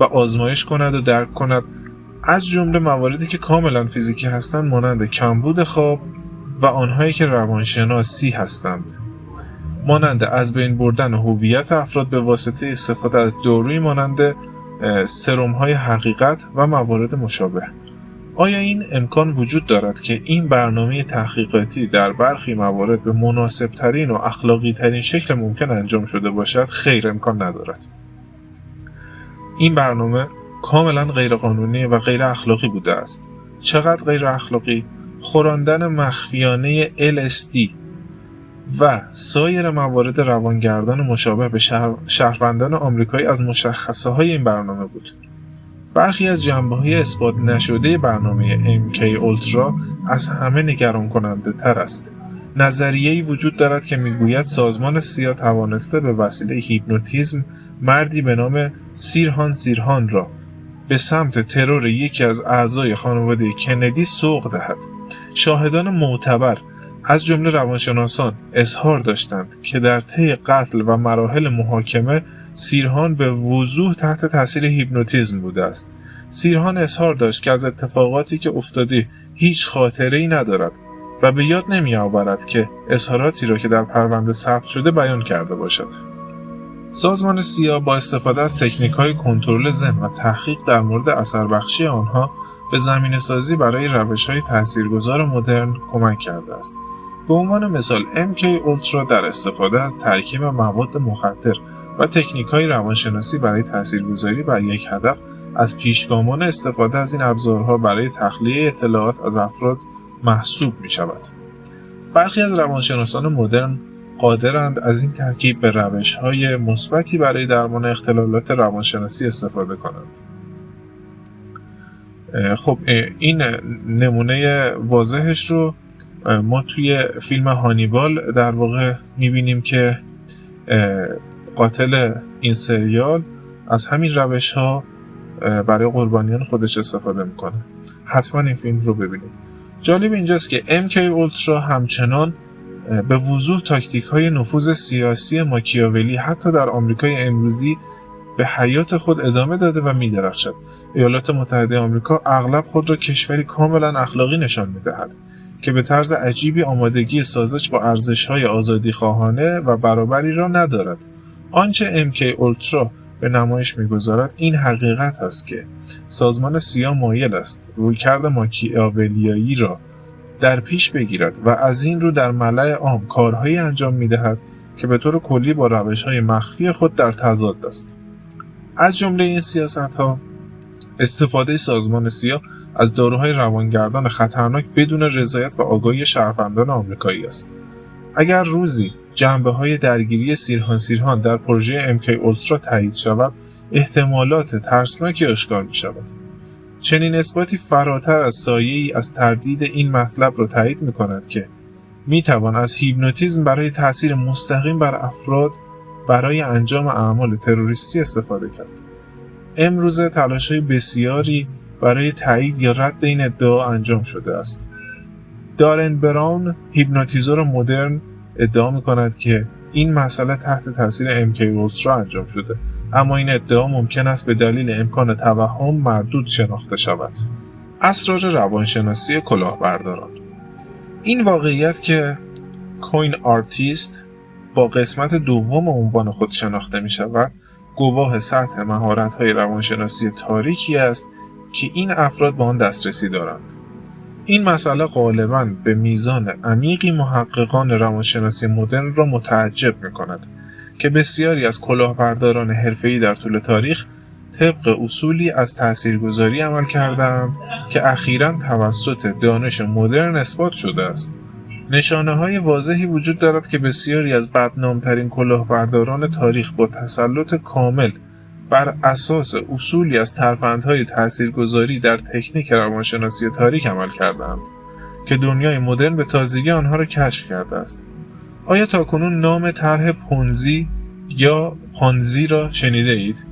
و آزمایش کند و درک کند، از جمله مواردی که کاملا فیزیکی هستند مانند کمبود خواب و آنهایی که روانشناسی هستند، مانند از بین بردن هویت افراد به واسطه استفاده از دارویی مانند سرم‌های حقیقت و موارد مشابه. آیا این امکان وجود دارد که این برنامه تحقیقاتی در برخی موارد به مناسب‌ترین و اخلاقی‌ترین شکل ممکن انجام شده باشد؟ خیر، امکان ندارد. این برنامه کاملا غیرقانونی و غیر اخلاقی بوده است. چقدر غیر اخلاقی؟ خوراندن مخفیانه LSD و سایر موارد روانگردان مشابه به شهروندان آمریکایی از مشخصه‌های این برنامه بود. برخی از جنبه‌های اثبات نشده برنامه MK اولترا از همه نگران کننده تر است. نظریه‌ای وجود دارد که میگوید سازمان سیا توانسته به وسیله هیپنوتیزم مردی به نام سیرهان را به سمت ترور یکی از اعضای خانواده کندی سوق دهد. شاهدان معتبر از جمله روانشناسان اظهار داشتند که در طی قتل و مراحل محاکمه سیرهان به وضوح تحت تاثیر هیپنوتیزم بوده است. سیرهان اظهار داشت که از اتفاقاتی که افتاده هیچ خاطره‌ای ندارد و به یاد نمی‌آورد که اظهاراتی را که در پرونده ثبت شده بیان کرده باشد. سازمان سیا با استفاده از تکنیک‌های کنترل ذهن و تحقیق در مورد اثربخشی آنها به زمینه‌سازی برای روش‌های تاثیرگذار مدرن کمک کرده است. به عنوان مثال MK اولترا در استفاده از ترکیب مواد مخدر و تکنیک‌های روانشناسی برای تاثیرگذاری بر یک هدف از پیشگامان استفاده از این ابزارها برای تخلیه اطلاعات از افراد محسوب می‌شود. برخی از روانشناسان مدرن قادرند از این ترکیب به روش‌های مثبتی برای درمان اختلالات روانشناسی استفاده کنند. خب این نمونه واضحش رو ما توی فیلم هانیبال در واقع میبینیم که قاتل این سریال از همین روش ها برای قربانیان خودش استفاده میکنه. حتما این فیلم رو ببینید. جالب اینجاست که MK اولترا همچنان به وضوح تاکتیک های نفوذ سیاسی ماکیاولی حتی در آمریکای امروزی به حیات خود ادامه داده و می‌درخشد. ایالات متحده آمریکا اغلب خود را کشوری کاملا اخلاقی نشان می‌دهد که به طرز عجیبی آمادگی سازش با ارزش‌های آزادی‌خواهانه و برابری را ندارد. آنچه MK اولترا به نمایش می‌گذارد این حقیقت است که سازمان سیا مایل است رویکرد ماکیاولیایی را در پیش بگیرد و از این رو در ملأ عام کارهایی انجام می‌دهد که به طور کلی با روش‌های مخفی خود در تضاد است. از جمله این سیاست‌ها استفاده سازمان سیا از داروهای روانگردان خطرناک بدون رضایت و آگاهی شهروندان آمریکایی است. اگر روزی جنبه‌های درگیری سیرهان در پروژه MK اولترا تایید شود، احتمالات ترسناکی آشکار می‌شود. چنین اثباتی فراتر از سایه‌ای از تردید این مطلب را تایید می‌کند که می‌توان از هیپنوتیزم برای تأثیر مستقیم بر افراد برای انجام اعمال تروریستی استفاده کرد. امروزه تلاش‌های بسیاری برای تایید یا رد این ادعا انجام شده است. دارن براون، هیپنوتیزور مدرن، ادعا می‌کند که این مسئله تحت تاثیر MK اولترا انجام شده، اما این ادعا ممکن است به دلیل امکان توهم مردود شناخته شود. اسرار روانشناسی کلاهبرداران. این واقعیت که کوین آرتیست با قسمت دوم عنوان خود شناخته می شود، گواه سطح مهارت‌های روانشناسی تاریکی است که این افراد به آن دسترسی دارند. این مسئله غالباً به میزان عمیقی محققان روانشناسی مدرن را متعجب می کند که بسیاری از کلاهبرداران حرفه‌ای در طول تاریخ طبق اصولی از تاثیرگذاری عمل کردند که اخیراً توسط دانش مدرن اثبات شده است. نشانه‌های واضحی وجود دارد که بسیاری از بدنام‌ترین کلاهبرداران تاریخ با تسلط کامل بر اساس اصولی از ترفندهای تاثیرگذاری در تکنیک روانشناسی تاریک عمل کردند که دنیای مدرن به تازگی آنها را کشف کرده است. آیا تاکنون نام طرح پونزی یا پانزی را شنیده اید؟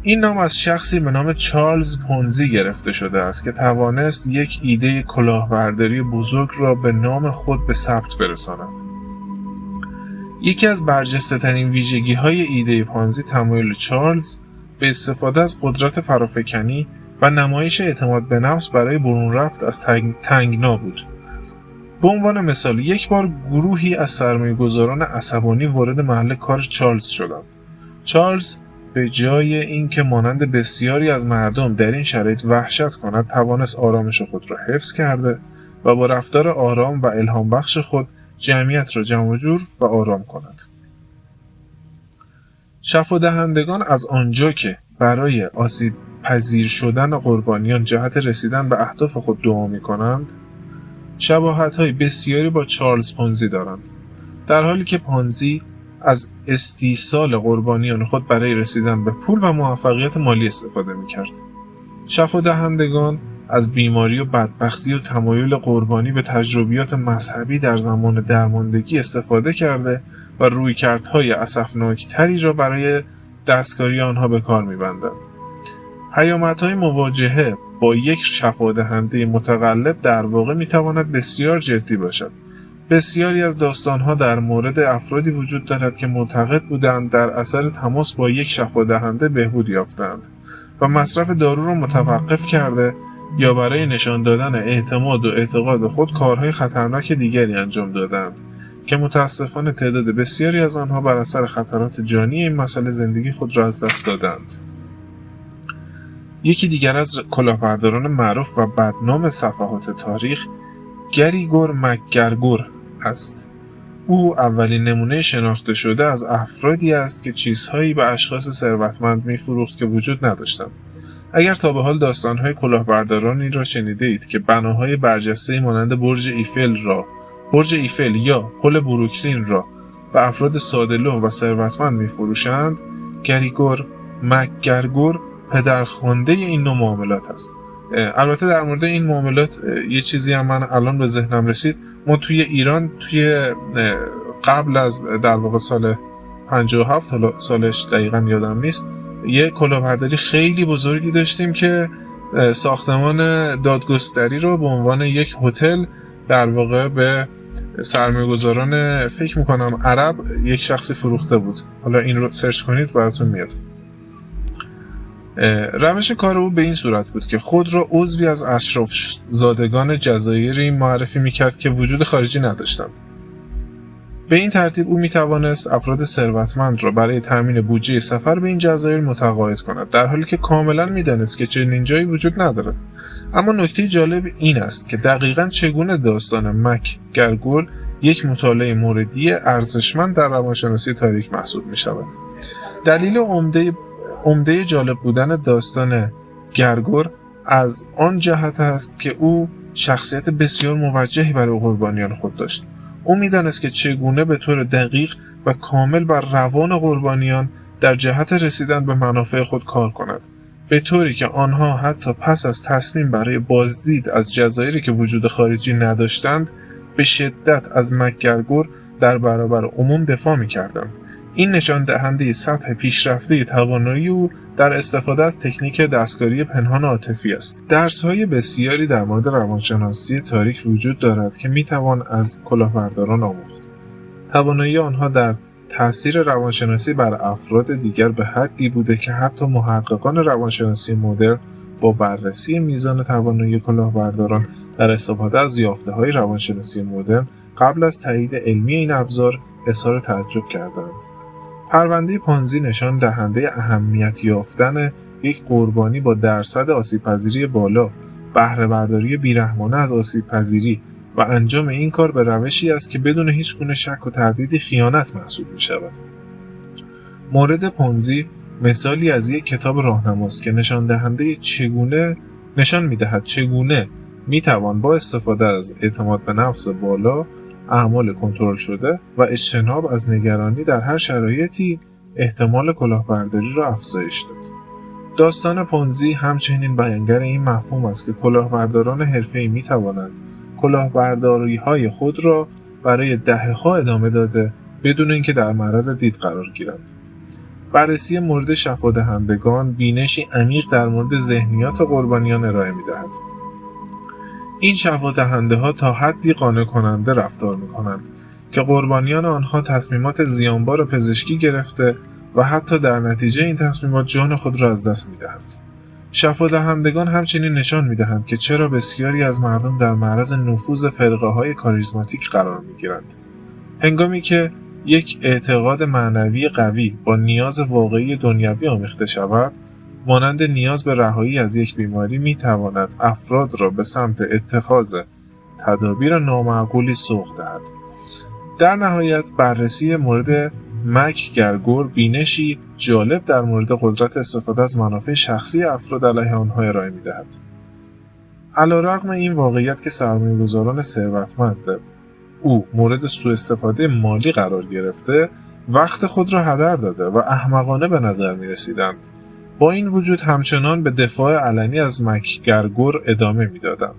این نام از شخصی به نام چارلز پونزی گرفته شده است که توانست یک ایده کلاهبرداری بزرگ را به نام خود به ثبت برساند. یکی از برجسته‌ترین ویژگی‌های ایده پونزی تمایل چارلز به استفاده از قدرت فرافکنی و نمایش اعتماد به نفس برای برون رفت از تنگنا بود. به عنوان مثال، یک بار گروهی از سرمایه‌گذاران عصبانی وارد محل کار چارلز شدند. چارلز به جای اینکه مانند بسیاری از مردم در این شرایط وحشت کند، توانست آرامش خود را حفظ کرده و با رفتار آرام و الهام بخش خود جمعیت را جمع و جور و آرام کند. شفادهندگان از آنجا که برای آسیب پذیر شدن قربانیان جهت رسیدن به اهداف خود دعا می کنند، شباهت‌های بسیاری با چارلز پونزی دارند، در حالی که پونزی از استیصال قربانیان خود برای رسیدن به پول و موفقیت مالی استفاده می‌کرد. شفادهندگان از بیماری و بدبختی و تمایل قربانی به تجربیات مذهبی در زمان درماندگی استفاده کرده و رویکردهای اسفناک‌تری را برای دستکاری آنها به کار می‌بندند. پیامدهای مواجهه با یک شفادهنده متقلب در واقع می‌تواند بسیار جدی باشد. بسیاری از داستان‌ها در مورد افرادی وجود دارد که معتقد بودند در اثر تماس با یک شفادهنده بهبود یافتند و مصرف دارو را متوقف کرده یا برای نشان دادن اعتماد و اعتقاد خود کارهای خطرناک دیگری انجام دادند که متاسفانه تعداد بسیاری از آنها بر اثر خطرات جانی این مسئله زندگی خود را از دست دادند. یکی دیگر از کلاهبرداران معروف و بدنام صفحات تاریخ گریگور مکگرگور است. او اولین نمونه شناخته شده از افرادی است که چیزهایی به اشخاص ثروتمند می‌فروخت که وجود نداشتند. اگر تا به حال داستان‌های کلاهبردارانی را شنیده اید که بناهای برجسته‌ای مانند برج ایفل یا پل بروکلین را به افراد ساده‌لوح و ثروتمند می‌فروشند، گریگور مکگرگور پدرخوانده این نوع معاملات است. البته در مورد این معاملات یه چیزی هم من الان به ذهنم رسید. ما توی ایران قبل از در واقع سال 57، حالا سالش دقیقا یادم نیست، یه کلاهبرداری خیلی بزرگی داشتیم که ساختمان دادگستری رو به عنوان یک هتل در واقع به سرمایه‌گذاران فکر میکنم عرب یک شخصی فروخته بود. حالا این رو سرچ کنید براتون میاد. روش کار او به این صورت بود که خود را عضوی از اشراف زادگان جزایری معرفی میکرد که وجود خارجی نداشتند. به این ترتیب او میتوانست افراد ثروتمند را برای تامین بودجه سفر به این جزایر متقاعد کند، در حالی که کاملا میدانست که چنین جایی وجود ندارد. اما نکته جالب این است که دقیقاً چگونه داستان مک گرگور یک مطالعه موردی ارزشمند در روانشناسی تاریک محسوب می شود. دلیل عمده جالب بودن داستان گرگور از آن جهت است که او شخصیت بسیار موجهی برای قربانیان خود داشت. او می‌دانست که چگونه به طور دقیق و کامل بر روان قربانیان در جهت رسیدن به منافع خود کار کند، به طوری که آنها حتی پس از تصمیم برای بازدید از جزایری که وجود خارجی نداشتند به شدت از مک گرگور در برابر عموم دفاع می‌کردند. این نشان دهنده سطح پیشرفته توانایی او در استفاده از تکنیک دستکاری پنهان عاطفی است. درس‌های بسیاری در مورد روانشناسی تاریک وجود دارد که می‌توان از کلاهبرداران آموخت. توانایی آنها در تأثیر روانشناسی بر افراد دیگر به حدی بوده که حتی محققان روانشناسی مدرن با بررسی میزان توانایی کلاهبرداران در استفاده از یافته‌های روانشناسی مدرن قبل از تایید علمی این ابزار اظهار تعجب کردند. پرونده پانزی نشان دهنده اهمیت یافتن یک قربانی با درصد آسیب‌پذیری بالا، بهره برداری بیرحمانه از آسیب‌پذیری و انجام این کار به روشی است که بدون هیچ گونه شک و تردیدی خیانت محسوب می شود. مورد پونزی مثالی از یک کتاب راهنماست که نشان می دهد چگونه می توان با استفاده از اعتماد به نفس بالا، اعمال کنترل شده و اجتناب از نگرانی در هر شرایطی احتمال کلاهبرداری را افزایش داد. داستان پونزی همچنین بیانگر این مفهوم است که کلاهبرداران حرفه‌ای می توانند کلاهبرداری‌های خود را برای دهه‌ها ادامه داده بدون اینکه در معرض دید قرار گیرند. بررسی مورد شفادهندگان بینشی عمیق در مورد ذهنیات قربانیان ارائه می‌دهد. این شفادهنده‌ها تا حدی قانع کننده رفتار می‌کنند که قربانیان آنها تصمیمات زیانبار پزشکی گرفته و حتی در نتیجه این تصمیمات جان خود را از دست می‌دهند. شفادهندگان همچنین نشان می‌دهند که چرا بسیاری از مردم در معرض نفوذ فرقه‌های کاریزماتیک قرار می‌گیرند. هنگامی که یک اعتقاد معنوی قوی با نیاز واقعی دنیوی آمیخته شود، مانند نیاز به رهایی از یک بیماری می‌تواند افراد را به سمت اتخاذ تدابیر نامعقولی سوق دهد. در نهایت بررسی مورد مک گرگور بینشی جالب در مورد قدرت استفاده از منافع شخصی افراد علیه آنها ارائه می‌دهد. علی‌رغم این واقعیت که سرمایه‌گذاران ثروتمند او مورد سوء استفاده مالی قرار گرفته، وقت خود را هدر داده و احمقانه به نظر می‌رسیدند، با این وجود همچنان به دفاع علنی از مک گرگور ادامه می‌دادند.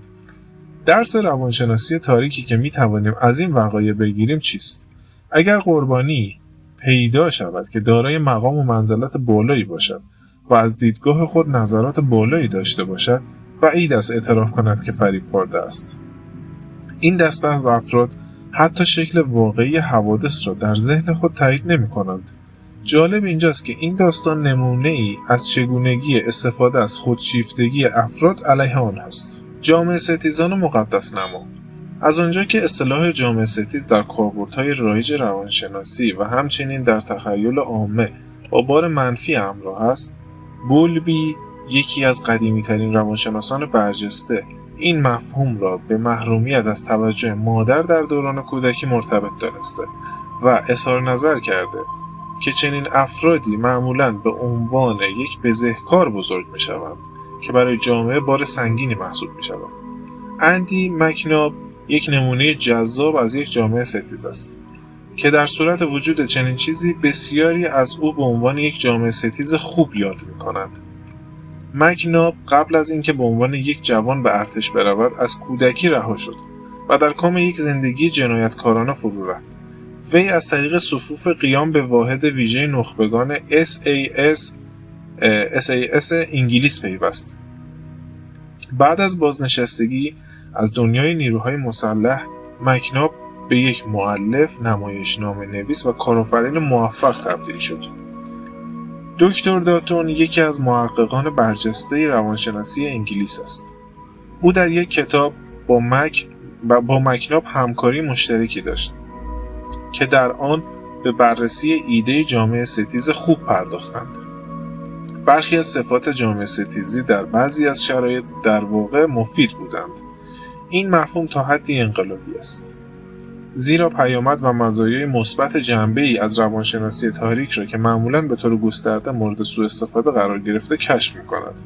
درس روانشناسی تاریکی که می‌توانیم از این وقایع بگیریم چیست؟ اگر قربانی پیدا شود که دارای مقام و منزلت بالایی باشد و از دیدگاه خود نظرات بالایی داشته باشد، بعید است اعتراف کند که فریب خورده است. این دسته از افراد حتی شکل واقعی حوادث را در ذهن خود تایید نمی‌کنند. جالب اینجاست که این داستان نمونه‌ای از چگونگی استفاده از خودشیفتگی افراد علیه آنهاست. جامعه ستیزان مقدس نما. از آنجا که اصطلاح جامعه ستیز در کاربردهای رایج روانشناسی و همچنین در تخیل عامه با بار منفی همراه است، بولبی، یکی از قدیمی‌ترین روانشناسان برجسته، این مفهوم را به محرومیت از توجه مادر در دوران کودکی مرتبط دانسته و اظهار نظر کرده که چنین افرادی معمولاً به عنوان یک بزهکار بزرگ می‌شوند که برای جامعه بار سنگینی محسوب می‌شود. اندی مکناب یک نمونه جذاب از یک جامعه ستیز است که در صورت وجود چنین چیزی بسیاری از او به عنوان یک جامعه ستیز خوب یاد می‌کنند. مکناب قبل از اینکه به عنوان یک جوان به ارتش برود از کودکی رها شد و در کام یک زندگی جنایتکارانه فرو رفت. وی از طریق صفوف قیام به واحد ویژه نخبگان SAS انگلیس پیوست. بعد از بازنشستگی از دنیای نیروهای مسلح، مکناب به یک مؤلف، نمایشنامه نویس و کارآفرین موفق تبدیل شد. دکتر داتون یکی از محققان برجسته روانشناسی انگلیس است. او در یک کتاب با مکناب همکاری مشترکی داشت که در آن به بررسی ایده جامعه ستیز خوب پرداختند. برخی از صفات جامعه ستیزی در بعضی از شرایط در واقع مفید بودند. این مفهوم تا حدی انقلابی است، زیرا پیامد و مزایای مثبت جنبه‌ای از روانشناسی تاریک را که معمولاً به طور گسترده مورد سوء استفاده قرار گرفته کشف می‌کند.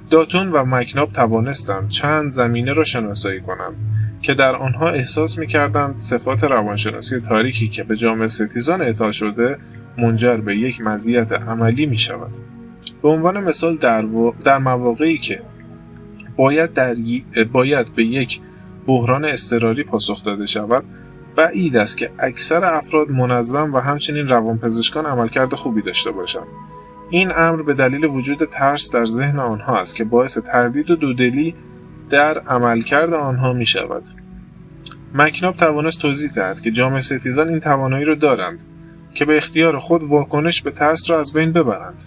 داتون و مکناب توانستند چند زمینه را شناسایی کنند که در آنها احساس می‌کردند صفات روانشناسی تاریکی که به جامعه ستیزان اعطا شده منجر به یک مزیت عملی می‌شود. به عنوان مثال در مواقعی که باید به یک بحران اضطراری پاسخ داده شود، بعید است که اکثر افراد منظم و همچنین روانپزشکان عملکرد خوبی داشته باشند. این امر به دلیل وجود ترس در ذهن آنها است که باعث تردید و دودلی در عملکرد آنها می شود. مکناب توانست توضیح دهد که جامعه ستیزان این توانایی را دارند که به اختیار خود واکنش به ترس را از بین ببرند.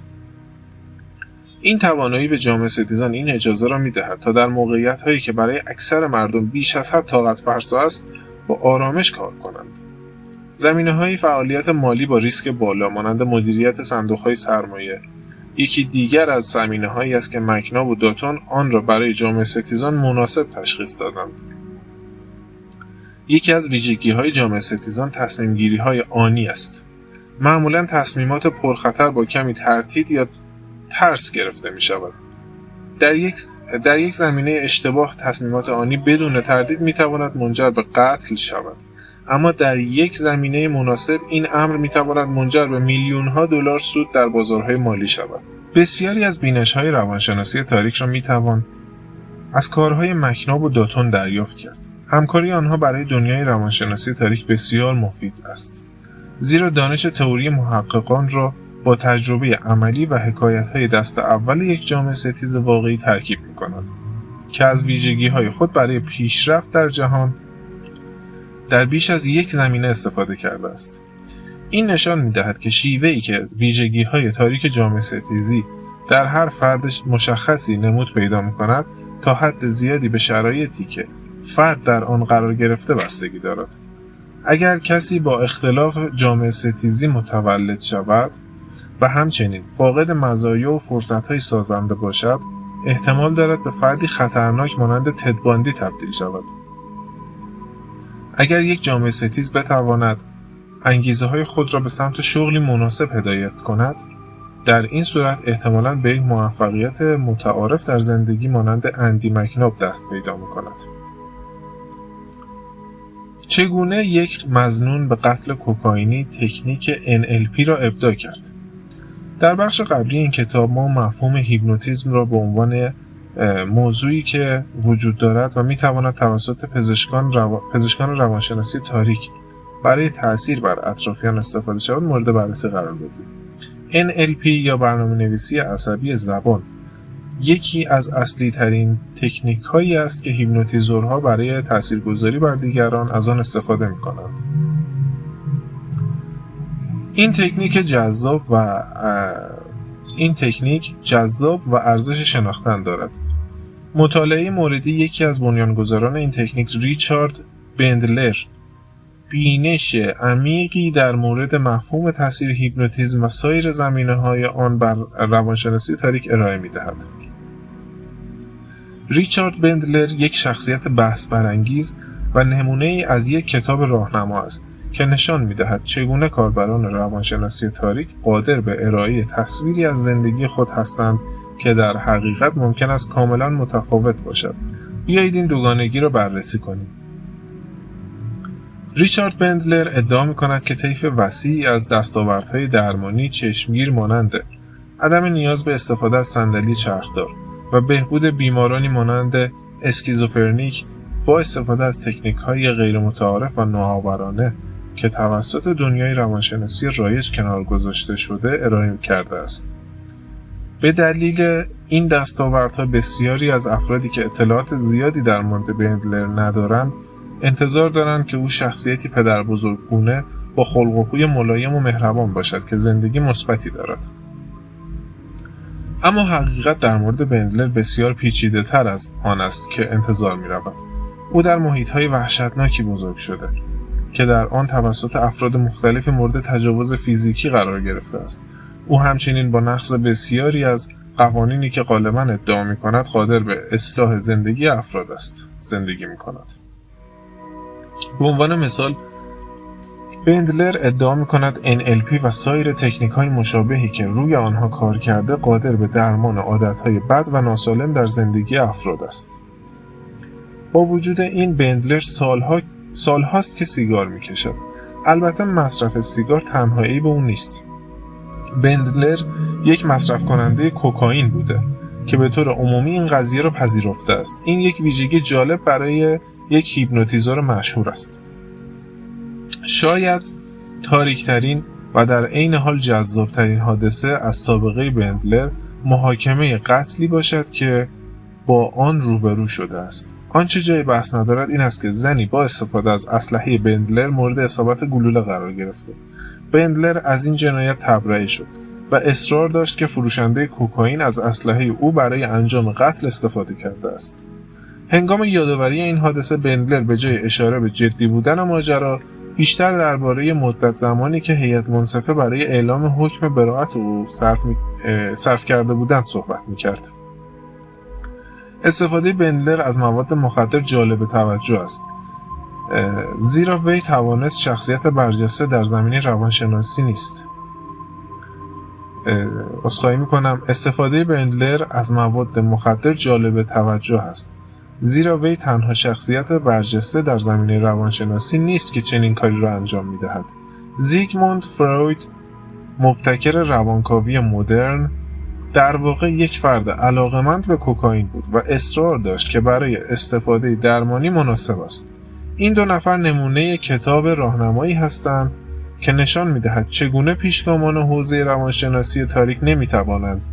این توانایی به جامعه ستیزان این اجازه را می‌دهد تا در موقعیت‌هایی که برای اکثر مردم بیش از حد طاقت فرسا است، با آرامش کار کنند. زمینه‌های فعالیت مالی با ریسک بالا مانند مدیریت صندوق‌های سرمایه یکی دیگر از زمینه‌هایی است که مکناب و داتون آن را برای جامعه ستیزان مناسب تشخیص دادند. یکی از ویژگی‌های جامعه ستیزان تصمیم‌گیری‌های آنی است. معمولاً تصمیمات پرخطر با کمی تردید یا ترس گرفته می شود. در یک زمینه اشتباه تصمیمات آنی بدون تردید می تواند منجر به قتل شود، اما در یک زمینه مناسب این امر می تواند منجر به میلیون‌ها دلار سود در بازارهای مالی شود. بسیاری از بینش‌های روانشناسی تاریک را می توان از کارهای مکناب و داتون دریافت کرد. همکاری آنها برای دنیای روانشناسی تاریک بسیار مفید است، زیرا دانش تئوری محققان را با تجربه عملی و حکایت‌های دست اول یک جامعه ستیز واقعی ترکیب می‌کند که از ویژگی‌های خود برای پیشرفت در جهان در بیش از یک زمینه استفاده کرده است. این نشان می‌دهد که شیوه‌ای که ویژگی‌های تاریک جامعه ستیزی در هر فرد مشخصی نمود پیدا می‌کند، تا حد زیادی به شرایطی که فرد در آن قرار گرفته بستگی دارد. اگر کسی با اختلاف جامعه ستیزی متولد شود و همچنین فاقد مزایا و فرصت‌های سازنده باشد، احتمال دارد به فردی خطرناک مانند تد باندی تبدیل شود. اگر یک جامعه ستیز بتواند انگیزه‌های خود را به سمت شغلی مناسب هدایت کند، در این صورت احتمالاً به یک موفقیت متعارف در زندگی مانند اندی مکناب دست پیدا می‌کند. چگونه یک مظنون به قتل کوکائینی تکنیک NLP را ابداع کرد؟ در بخش قبلی این کتاب ما مفهوم هیپنوتیزم را به عنوان موضوعی که وجود دارد و میتواند توسط پزشکان روانشناسی تاریک برای تأثیر بر اطرافیان استفاده شود مورد بررسی قرار دادیم. NLP یا برنامه‌نویسی عصبی زبان یکی از اصلی ترین تکنیک هایی است که هیپنوتیزورها برای تاثیرگذاری بر دیگران از آن استفاده می کنند. این تکنیک جذاب و ارزش شناختن دارد. مطالعه موردی یکی از بنیانگذاران این تکنیک، ریچارد بندلر، بینش عمیقی در مورد مفهوم تاثیر هیپنوتیزم و سایر زمینه‌های آن بر روانشناسی تاریک ارائه می‌دهد. ریچارد بندلر یک شخصیت بحث برانگیز و نمونه‌ای از یک کتاب راهنما است که نشان می‌دهد چگونه کاربران روانشناسی تاریک قادر به ارائه تصویری از زندگی خود هستند که در حقیقت ممکن است کاملاً متفاوت باشد. بیایید این دوگانگی را بررسی کنیم. ریچارد بندلر ادعا می‌کند که طیف وسیعی از دستاوردهای درمانی چشمگیر مانند عدم نیاز به استفاده از صندلی چرخدار و بهبود بیمارانی مانند اسکیزوفرنیک با استفاده از تکنیک‌های غیرمتعارف و نوآورانه که توسط دنیای روانشناسی رایج کنار گذاشته شده ارائه کرده است. به دلیل این دستاوردها بسیاری از افرادی که اطلاعات زیادی در مورد بندلر ندارند انتظار دارند که او شخصیتی پدربزرگگونه با خلق و خوی ملایم و مهربان باشد که زندگی مثبتی دارد. اما حقیقت در مورد بندلر بسیار پیچیده‌تر از آن است که انتظار می‌رود. او در محیط‌های وحشتناکی بزرگ شده که در آن توسط افراد مختلف مورد تجاوز فیزیکی قرار گرفته است. او همچنین با نقض بسیاری از قوانینی که غالباً ادعا می‌کند قادر به اصلاح زندگی افراد است زندگی می‌کند. به عنوان مثال بندلر ادعا می‌کند NLP و سایر تکنیک‌های مشابهی که روی آنها کار کرده قادر به درمان عادت‌های بد و ناسالم در زندگی افراد است. با وجود این بندلر سالهاست که سیگار می‌کشد. البته مصرف سیگار تنها عیب او نیست. بندلر یک مصرف کننده کوکائین بوده که به طور عمومی این قضیه را پذیرفته است. این یک ویژگی جالب برای یک هیپنوتیزور مشهور است. شاید تاریک‌ترین و در عین حال جذاب‌ترین حادثه از سابقه بندلر محاکمه قتلی باشد که با آن روبرو شده است. آنچه جای بحث ندارد این است که زنی با استفاده از اسلحه بندلر مورد اصابت گلوله قرار گرفته. بندلر از این جنایت تبرئه شد و اصرار داشت که فروشنده کوکائین از اسلحه او برای انجام قتل استفاده کرده است. هنگام یادآوری این حادثه بندلر به جای اشاره به جدی بودن ماجرا بیشتر درباره مدت زمانی که هیئت منصفه برای اعلام حکم براءت او صرف کرده بودند صحبت می‌کرد. استفاده بندلر از مواد مخدر جالب توجه است، زیرا وی توانست شخصیت برجسته در زمینه روانشناسی نیست. عذرخواهی می‌کنم، استفاده بندلر از مواد مخدر جالب توجه است، زیرا وی تنها شخصیت برجسته در زمینه روانشناسی نیست که چنین کاری را انجام می‌دهد. زیگموند فروید، مبتکر روانکاوی مدرن، در واقع یک فرد علاقه‌مند به کوکائین بود و اصرار داشت که برای استفاده درمانی مناسب است. این دو نفر نمونه کتاب راهنمایی هستند که نشان می‌دهد چگونه پیشگامان حوزه روانشناسی تاریک نمی‌توانند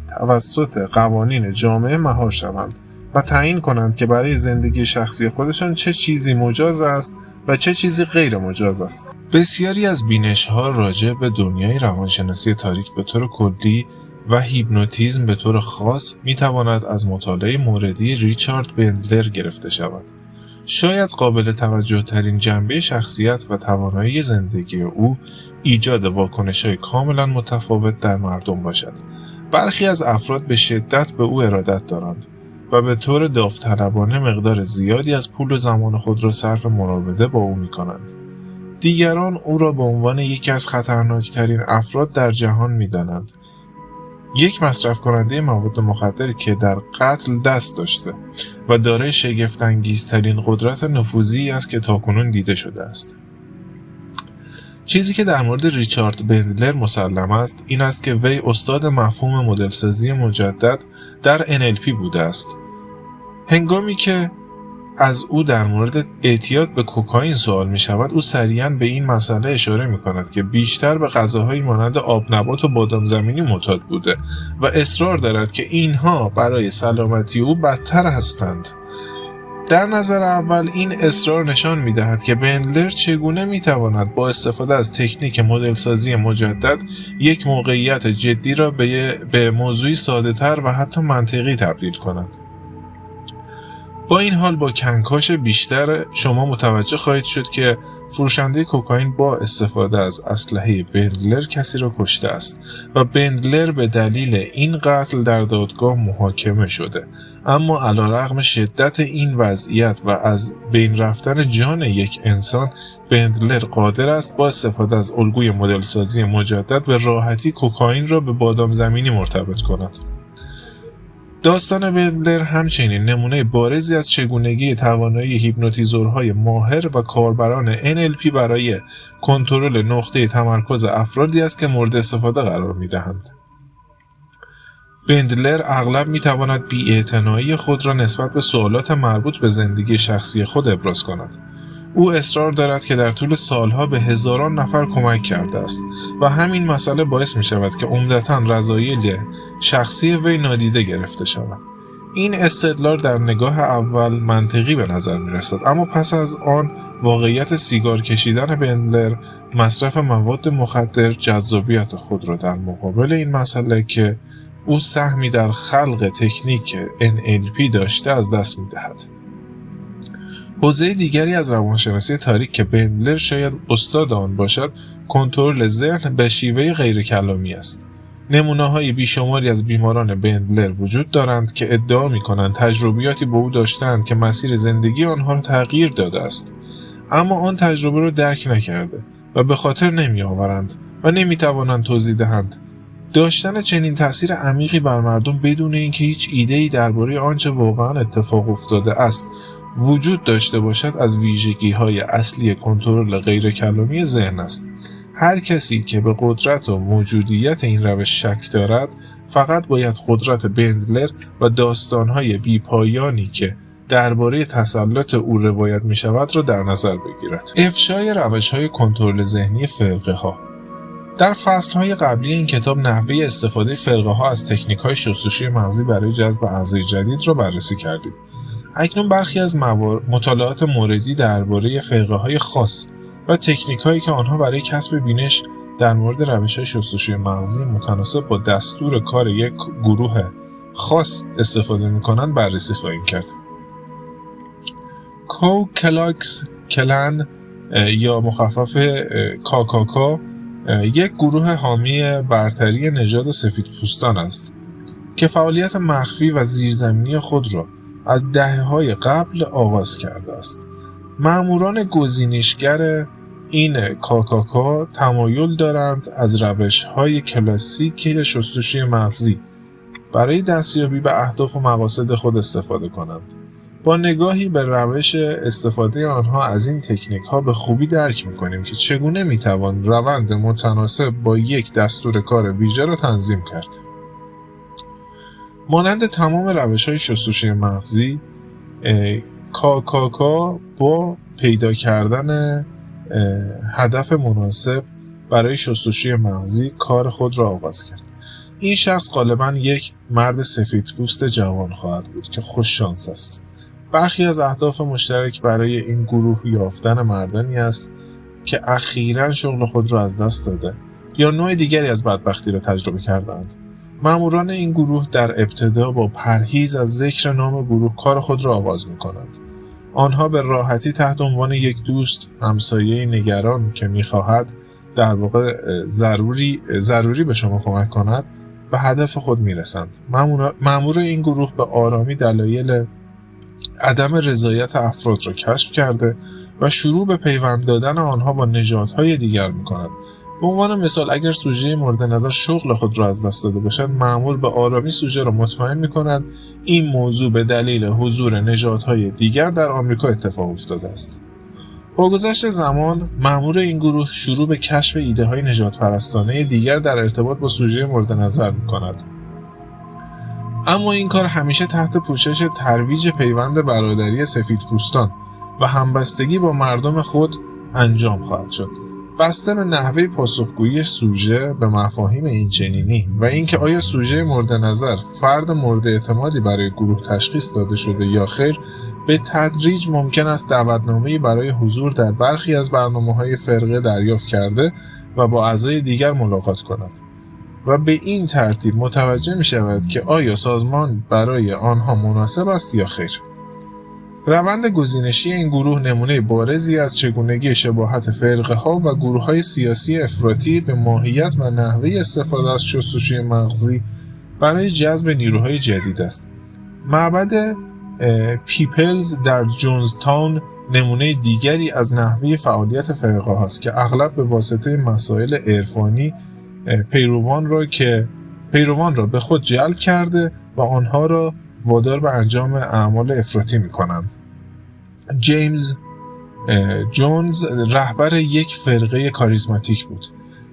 توسط قوانین جامعه مهار شوند و تعیین کنند که برای زندگی شخصی خودشان چه چیزی مجاز است و چه چیزی غیر مجاز است. بسیاری از بینش‌ها راجع به دنیای روانشناسی تاریک به طور کلی و هیپنوتیزم به طور خاص می‌تواند از مطالعه موردی ریچارد بندلر گرفته شود. شاید قابل توجه ترین جنبه شخصیت و توانایی زندگی او ایجاد واکنش‌های کاملا متفاوت در مردم باشد. برخی از افراد به شدت به او ارادت دارند و به طور داوطلبانه مقدار زیادی از پول و زمان خود را صرف مراوده با او می‌کنند. دیگران او را به عنوان یکی از خطرناکترین افراد در جهان می‌دانند. یک مصرف کننده مواد مخدری که در قتل دست داشته و دارای شگفت‌انگیزترین قدرت نفوذی است که تاکنون دیده شده است. چیزی که در مورد ریچارد بندلر مسلم است این است که وی استاد مفهوم مدلسازی مجدد در NLP بوده است. هنگامی که از او در مورد اعتیاد به کوکائین سوال می شود، او سریعاً به این مسئله اشاره می کند که بیشتر به غذاهایی مانند آبنبات و بادام زمینی معتاد بوده و اصرار دارد که اینها برای سلامتی او بدتر هستند. در نظر اول این اصرار نشان می دهد که بندلر چگونه می تواند با استفاده از تکنیک مدلسازی مجدد یک موقعیت جدی را به موضوعی ساده تر و حتی منطقی تبدیل کند. با این حال با کنکاش بیشتر شما متوجه خواهید شد که فروشنده کوکائین با استفاده از اسلحه بندلر کسی را کشته است و بندلر به دلیل این قتل در دادگاه محاکمه شده. اما علیرغم شدت این وضعیت و از بین رفتن جان یک انسان، بندلر قادر است با استفاده از الگوی مدلسازی مجدد به راحتی کوکائین را به بادام زمینی مرتبط کند. داستان بندلر همچنین نمونه بارزی از چگونگی توانایی هیپنوتیزورهای ماهر و کاربران NLP برای کنترل نقطه تمرکز افرادی است که مورد استفاده قرار می‌دهند. بندلر اغلب میتواند بی‌اعتنایی خود را نسبت به سوالات مربوط به زندگی شخصی خود ابراز کند. او اصرار دارد که در طول سالها به هزاران نفر کمک کرده است و همین مسئله باعث می شود که عمدتاً رذایل شخصی وی نادیده گرفته شود. این استدلال در نگاه اول منطقی به نظر می رسد، اما پس از آن واقعیت سیگار کشیدن بندلر، مصرف مواد مخدر، جذابیت خود را در مقابل این مسئله که او سهمی در خلق تکنیک NLP داشته از دست می دهد. حوزه دیگری از روانشناسی تاریک که بندلر شاید استاد آن باشد، کنترل ذهن به شیوه غیرکلامی است. نمونه‌های بیشماری از بیماران بندلر وجود دارند که ادعا می‌کنند تجربیاتی با او داشتند که مسیر زندگی آنها را تغییر داده است، اما آن تجربه را درک نکرده و به خاطر نمی‌آورند و نمی‌توانند توضیح دهند. داشتن چنین تأثیر عمیقی بر مردم بدون اینکه هیچ ایده‌ای درباره آنچه واقعاً اتفاق افتاده است وجود داشته باشد از ویژگی‌های اصلی کنترل غیرکلامی ذهن است. هر کسی که به قدرت و موجودیت این روش شک دارد فقط باید قدرت بندلر و داستان‌های بی‌پایانی که درباره تسلط او روایت می‌شود را در نظر بگیرد. افشای روش‌های کنترل ذهنی فرقه‌ها. در فصل‌های قبلی این کتاب نحوه استفاده فرقه‌ها از تکنیک‌های شستشوی مغزی برای جذب اعضای جدید را بررسی کردیم. اکنون برخی از مطالعات موردی درباره فرقه‌های خاص و تکنیک‌هایی که آنها برای کسب بینش در مورد روش‌های شستشوی مغزی متناسب با دستور کار یک گروه خاص استفاده می‌کنند بررسی خواهیم کرد. کو کلاکس کلن یا مخفف کاکاکا یک گروه حامی برتری نژاد سفیدپوستان است که فعالیت مخفی و زیرزمینی خود را از دهه‌های قبل آغاز کرده است. مأموران گزینشگر این کاکاکا تمایل دارند از روش‌های کلاسیک شستشوی مغزی برای دستیابی به اهداف و مقاصد خود استفاده کنند. با نگاهی به روش استفاده آنها از این تکنیک‌ها به خوبی درک می‌کنیم که چگونه می‌توان روند متناسب با یک دستور کار ویژه را تنظیم کرد. مانند تمام روش‌های شستشوی مغزی، کاکاکا با پیدا کردن هدف مناسب برای شستشوی مغزی کار خود را آغاز کرد. این شخص غالباً یک مرد سفیدپوست جوان خواهد بود که خوش شانس است. برخی از اهداف مشترک برای این گروه یافتن مردانی است که اخیراً شغل خود را از دست داده یا نوع دیگری از بدبختی را تجربه کردند. مأموران این گروه در ابتدا با پرهیز از ذکر نام گروه کار خود را آغاز می‌کنند. آنها به راحتی تحت عنوان یک دوست، همسایه نگران که می‌خواهد در واقع ضروری به شما کمک کند، به هدف خود می‌رسند. مأمور این گروه به آرامی دلایل عدم رضایت افراد را کشف کرده و شروع به پیوند دادن آنها با نژادهای دیگر می‌کند. به عنوان مثال اگر سوژه مورد نظر شغل خود را از دست داده باشد، مأمور به آرامی سوژه را مطمئن می‌کند این موضوع به دلیل حضور نژادهای دیگر در آمریکا اتفاق افتاده است. با گذشت زمان، مأمور این گروه شروع به کشف ایده‌های نژادپرستانه دیگر در ارتباط با سوژه مورد نظر می‌کند. اما این کار همیشه تحت پوشش ترویج پیوند برادری سفیدپوستان و همبستگی با مردم خود انجام خواهد شد. بسته به نحوه پاسخگویی سوژه به مفاهیم اینچنینی و اینکه آیا سوژه مورد نظر فرد مورد اعتمادی برای گروه تشخیص داده شده یا خیر، به تدریج ممکن است دعوتنامه‌ای برای حضور در برخی از برنامه‌های فرقه دریافت کرده و با اعضای دیگر ملاقات کند و به این ترتیب متوجه می شود که آیا سازمان برای آنها مناسب است یا خیر. روند گزینشی این گروه نمونه بارزی از چگونگی شباهت فرقه‌ها و گروه‌های سیاسی افراطی به ماهیت و نحوه استفاده از شستشوی مغزی برای جذب نیروهای جدید است. معبد پیپلز در جونزتاون نمونه دیگری از نحوه فعالیت فرقه‌ها است که اغلب به واسطه مسائل عرفانی پیروان را به خود جلب کرده و آنها را وادار به انجام اعمال افراطی می‌کنند. جیمز جونز رهبر یک فرقه کاریزماتیک بود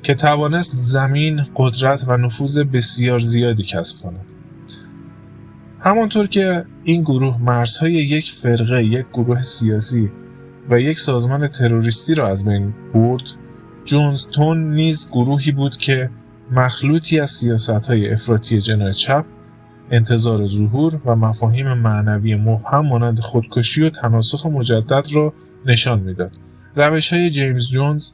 که توانست زمین، قدرت و نفوذ بسیار زیادی کسب کند. همانطور که این گروه مرزهای یک فرقه، یک گروه سیاسی و یک سازمان تروریستی را از بین برد، جونستون نیز گروهی بود که مخلوطی از سیاست‌های افراطی جناح چپ، انتظار ظهور و مفاهیم معنوی مبهم مانند خودکشی و تناسخ مجدد را نشان می‌داد. روش‌های جیمز جونز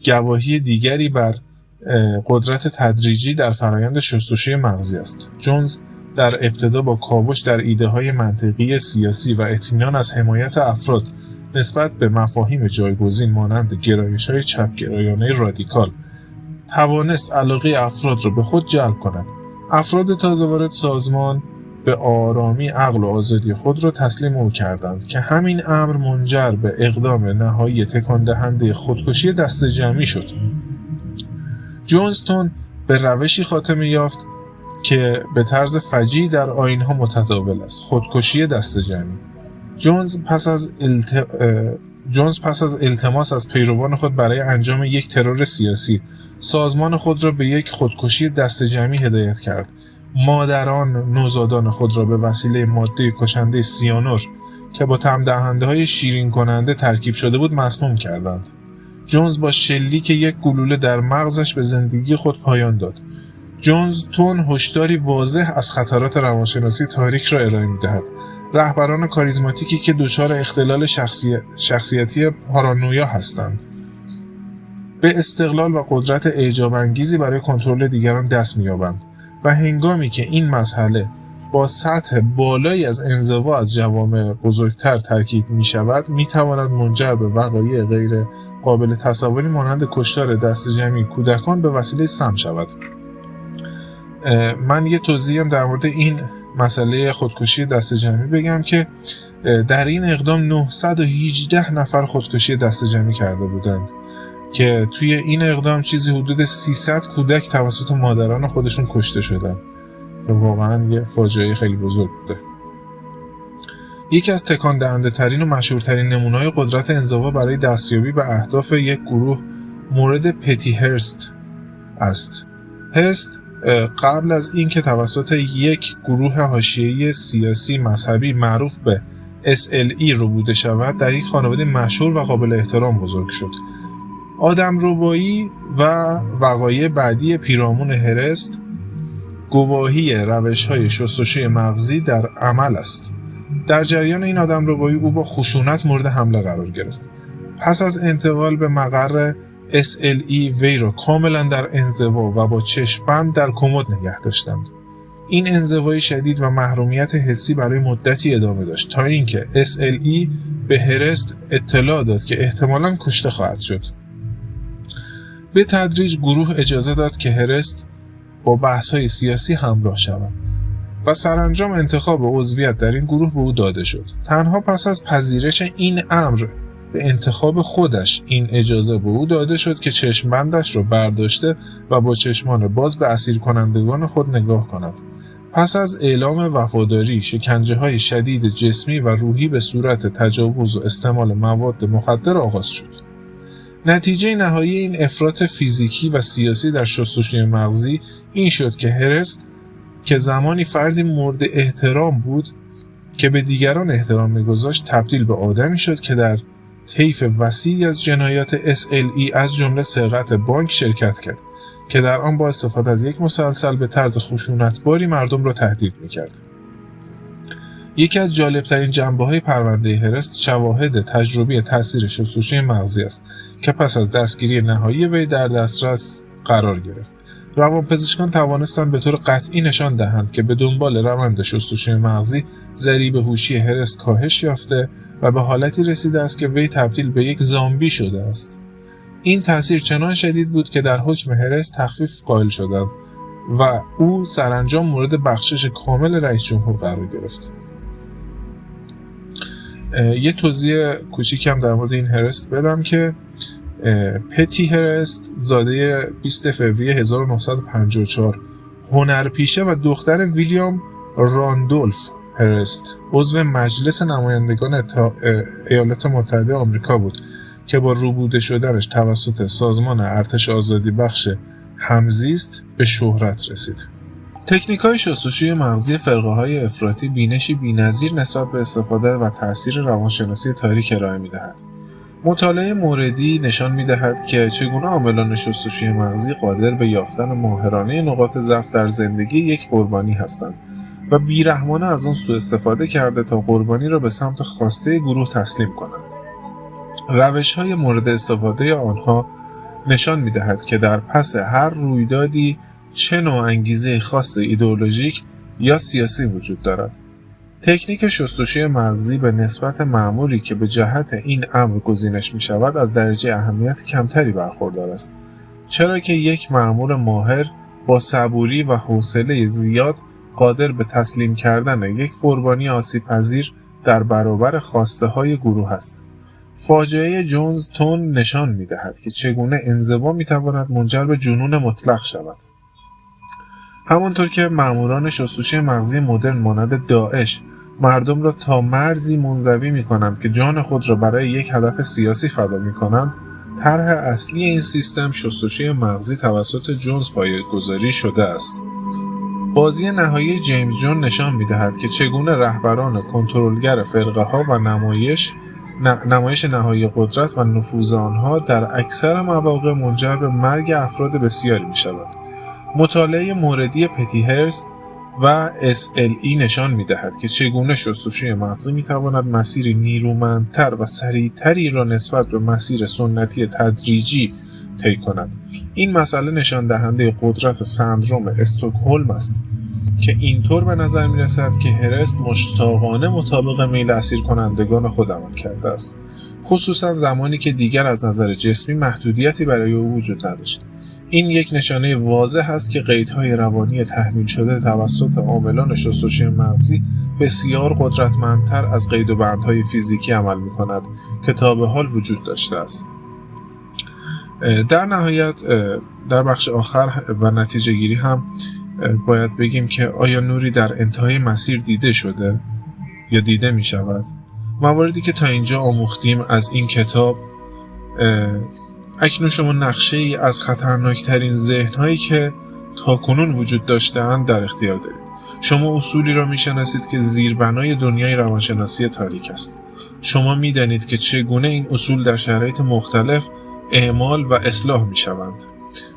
گواهی دیگری بر قدرت تدریجی در فرایند شستشوی مغزی است. جونز در ابتدا با کاوش در ایده‌های منطقی سیاسی و اطمینان از حمایت افراد نسبت به مفاهیم جایگزین مانند گرایش‌های چپ‌گرایانه رادیکال توانست علاقه افراد را به خود جلب کند. افراد تازه وارد سازمان به آرامی عقل و آزادی خود را تسلیم او کردند که همین امر منجر به اقدام نهایی تکان دهنده خودکشی دسته جمعی شد. جونستون به روشی خاتمه یافت که به طرز فجیعی در آیین‌ها متداول است: خودکشی دسته جمعی. جونز پس از التماس از پیروان خود برای انجام یک ترور سیاسی، سازمان خود را به یک خودکشی دسته جمعی هدایت کرد. مادران نوزادان خود را به وسیله ماده کشنده سیانور که با طعم دهنده‌های شیرین کننده ترکیب شده بود مسموم کردند. جونز با شلیک یک گلوله در مغزش به زندگی خود پایان داد. جونستون هشداری واضح از خطرات روانشناسی تاریک را ارائه می‌دهد. رهبران کاریزماتیکی که دچار اختلال شخصیتی پارانویا هستند به استقلال و قدرت اعجاب انگیزی برای کنترل دیگران دست می‌یابند و هنگامی که این مسئله با سطح بالایی از انزوا از جوامع بزرگتر ترکیب می‌شود، می‌تواند منجر به وقایع غیر قابل تصوری مانند کشتار دسته جمعی کودکان به وسیله سم شود. من یه توضیحم در مورد این مسئله خودکشی دسته جمعی بگم که در این اقدام 918 نفر خودکشی دسته جمعی کرده بودند که توی این اقدام چیزی حدود 300 کودک توسط مادران خودشون کشته شدند که واقعا یه فاجعه خیلی بزرگ بوده. یکی از تکان دهنده ترین و مشهورترین نمونه‌های قدرت انزوا برای دستیابی به اهداف یک گروه مورد پتی هرست است. هرست قبل از اینکه توسط یک گروه حاشیه‌ای سیاسی مذهبی معروف به SLE ربوده شود، در یک خانواده مشهور و قابل احترام بزرگ شد. آدمربایی و وقایع بعدی پیرامون هرست گواهی روش‌های شستشوی مغزی در عمل است. در جریان این آدمربایی او با خشونت مورد حمله قرار گرفت. پس از انتقال به مقر SLE وی را کاملا در انزوا و با چشم‌بند در کمد نگه داشتند. این انزوای شدید و محرومیت حسی برای مدتی ادامه داشت تا اینکه SLE به هرست اطلاع داد که احتمالاً کشته خواهد شد. به تدریج گروه اجازه داد که هرست با بحث‌های سیاسی همراه شود و سرانجام انتخاب عضویت در این گروه به او داده شد. تنها پس از پذیرش این امر به انتخاب خودش این اجازه به او داده شد که چشم‌بندش را برداشته و با چشمان باز به اسیر کنندگان خود نگاه کند. پس از اعلام وفاداری، شکنجه‌های شدید جسمی و روحی به صورت تجاوز و استعمال مواد مخدر آغاز شد. نتیجه نهایی این افراط فیزیکی و سیاسی در شستشوی مغزی این شد که هرست که زمانی فردی مورد احترام بود که به دیگران احترام می‌گذاشت، تبدیل به آدمی شد که در طیف وسیعی از جنایات SLE از جمله سرقت بانک شرکت کرد که در آن با استفاده از یک مسلسل به طرز خشونتباری مردم را تهدید می‌کرد. یکی از جالبترین جنبه‌های پرونده هرست شواهد تجربی تاثیر شستشوی مغزی است که پس از دستگیری نهایی وی در دسترس قرار گرفت. روانپزشکان توانستند به طور قطعی نشان دهند که به دنبال روند شستشوی مغزی ضریب هوشی هرست کاهش یافته و به حالتی رسیده است که وی تبدیل به یک زامبی شده است. این تاثیر چنان شدید بود که در حکم هرست تخفیف قائل شدند و او سرانجام مورد بخشش کامل رئیس جمهور قرار گرفت. یه توضیح کوچیکم در مورد این هرست بدم که پتی هرست زاده 20 فوریه 1954 هنرپیشه و دختر ویلیام راندولف هرست عضو مجلس نمایندگان ایالات متحده آمریکا بود که با ربوده شدنش توسط سازمان ارتش آزادی بخش همزیست به شهرت رسید. تکنیک‌های شستشوی مغزی فرقه‌های افراطی بینشی بی‌نظیر نسبت به استفاده و تأثیر روانشناسی تاریک ارائه می‌دهد. مطالعه موردی نشان می‌دهد که چگونه عاملان شستشوی مغزی قادر به یافتن ماهرانه نقاط ضعف در زندگی یک قربانی هستند و بی‌رحمانه از آن سوء استفاده کرده تا قربانی را به سمت خواسته گروه تسلیم کنند. روش‌های مورد استفاده آنها نشان می‌دهد که در پس هر رویدادی چه نوع انگیزه خاص ایدئولوژیک یا سیاسی وجود دارد. تکنیک شستشوی مغزی به نسبت مأموری که به جهت این امر گزینش می‌شود از درجه اهمیت کمتری برخوردار است، چرا که یک مأمور ماهر با صبوری و حوصله زیاد قادر به تسلیم کردن یک قربانی آسیب‌پذیر در برابر خواسته‌های گروه است. فاجعه جونز تون نشان می‌دهد که چگونه انزوا می‌تواند منجر به جنون مطلق شود. همانطور که مأموران شستشوی مغزی مدرن مانند داعش مردم را تا مرزی منزوی می‌کنند که جان خود را برای یک هدف سیاسی فدا می‌کنند، طرح اصلی این سیستم شستشوی مغزی توسط جونز پایه‌گذاری شده است. بازی نهایی جیمز جون نشان می‌دهد که چگونه رهبران کنترلگر فرقه‌ها و نمایش نهایی قدرت و نفوذ آنها در اکثر مواقع منجر به مرگ افراد بسیاری می‌شود. مطالعه موردی پتی هرست و SLE نشان می‌دهد که چگونه شستشوی مغزی می‌تواند مسیری نیرومندتر و سریعتری را نسبت به مسیر سنتی تدریجی طی کند. این مسئله نشان دهنده قدرت سندرم استکهلم است که اینطور به نظر می‌رسد که هرست مشتاقانه مطابق میل اسیر کنندگان خود عمل کرده است، خصوصا زمانی که دیگر از نظر جسمی محدودیتی برای او وجود نداشت. این یک نشانه واضح است که قیدهای روانی تحمیل شده توسط عاملان شستشوی مغزی بسیار قدرتمندتر از قید و بندهای فیزیکی عمل می‌کند که تا به حال وجود داشته است. در نهایت در بخش آخر و نتیجه گیری هم باید بگیم که آیا نوری در انتهای مسیر دیده شده یا دیده می شود؟ مواردی که تا اینجا آموختیم از این کتاب، اکنون شما نقشه ای از خطرناکترین ذهن‌هایی که تاکنون وجود داشته‌اند در اختیار دارید. شما اصولی را می‌شناسید که زیربنای دنیای روانشناسی تاریک است. شما می‌دانید که چگونه این اصول در شرایط مختلف اعمال و اصلاح می‌شوند.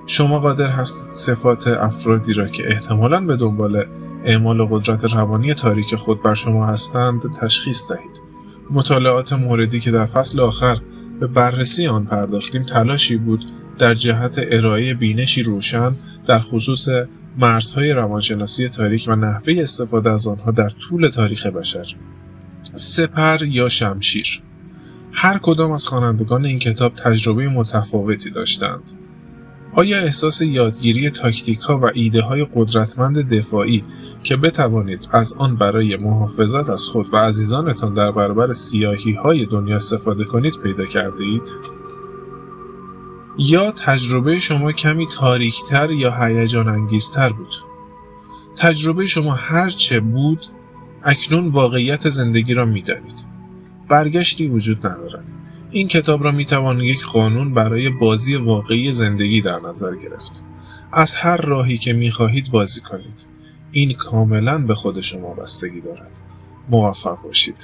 شما قادر هستید صفات افرادی را که احتمالاً به دنبال اعمال قدرت روانی تاریک خود بر شما هستند تشخیص دهید. مطالعات موردی که در فصل آخر به بررسی آن پرداختیم تلاشی بود در جهت ارائه بینشی روشن در خصوص مرزهای روانشناسی تاریک و نحوه استفاده از آنها در طول تاریخ بشر. سپر یا شمشیر. هر کدام از خوانندگان این کتاب تجربه متفاوتی داشتند. آیا احساس یادگیری تاکتیک‌ها و ایده‌های قدرتمند دفاعی که بتوانید از آن برای محافظت از خود و عزیزانتان در برابر سیاهی‌های دنیا استفاده کنید پیدا کرده اید؟ یا تجربه شما کمی تاریک‌تر یا هیجان انگیزتر بود؟ تجربه شما هر چه بود، اکنون واقعیت زندگی را می‌دانید. برگشتی وجود ندارد. این کتاب را میتوان یک قانون برای بازی واقعی زندگی در نظر گرفت. از هر راهی که میخواهید بازی کنید. این کاملا به خود شما بستگی دارد. موفق باشید.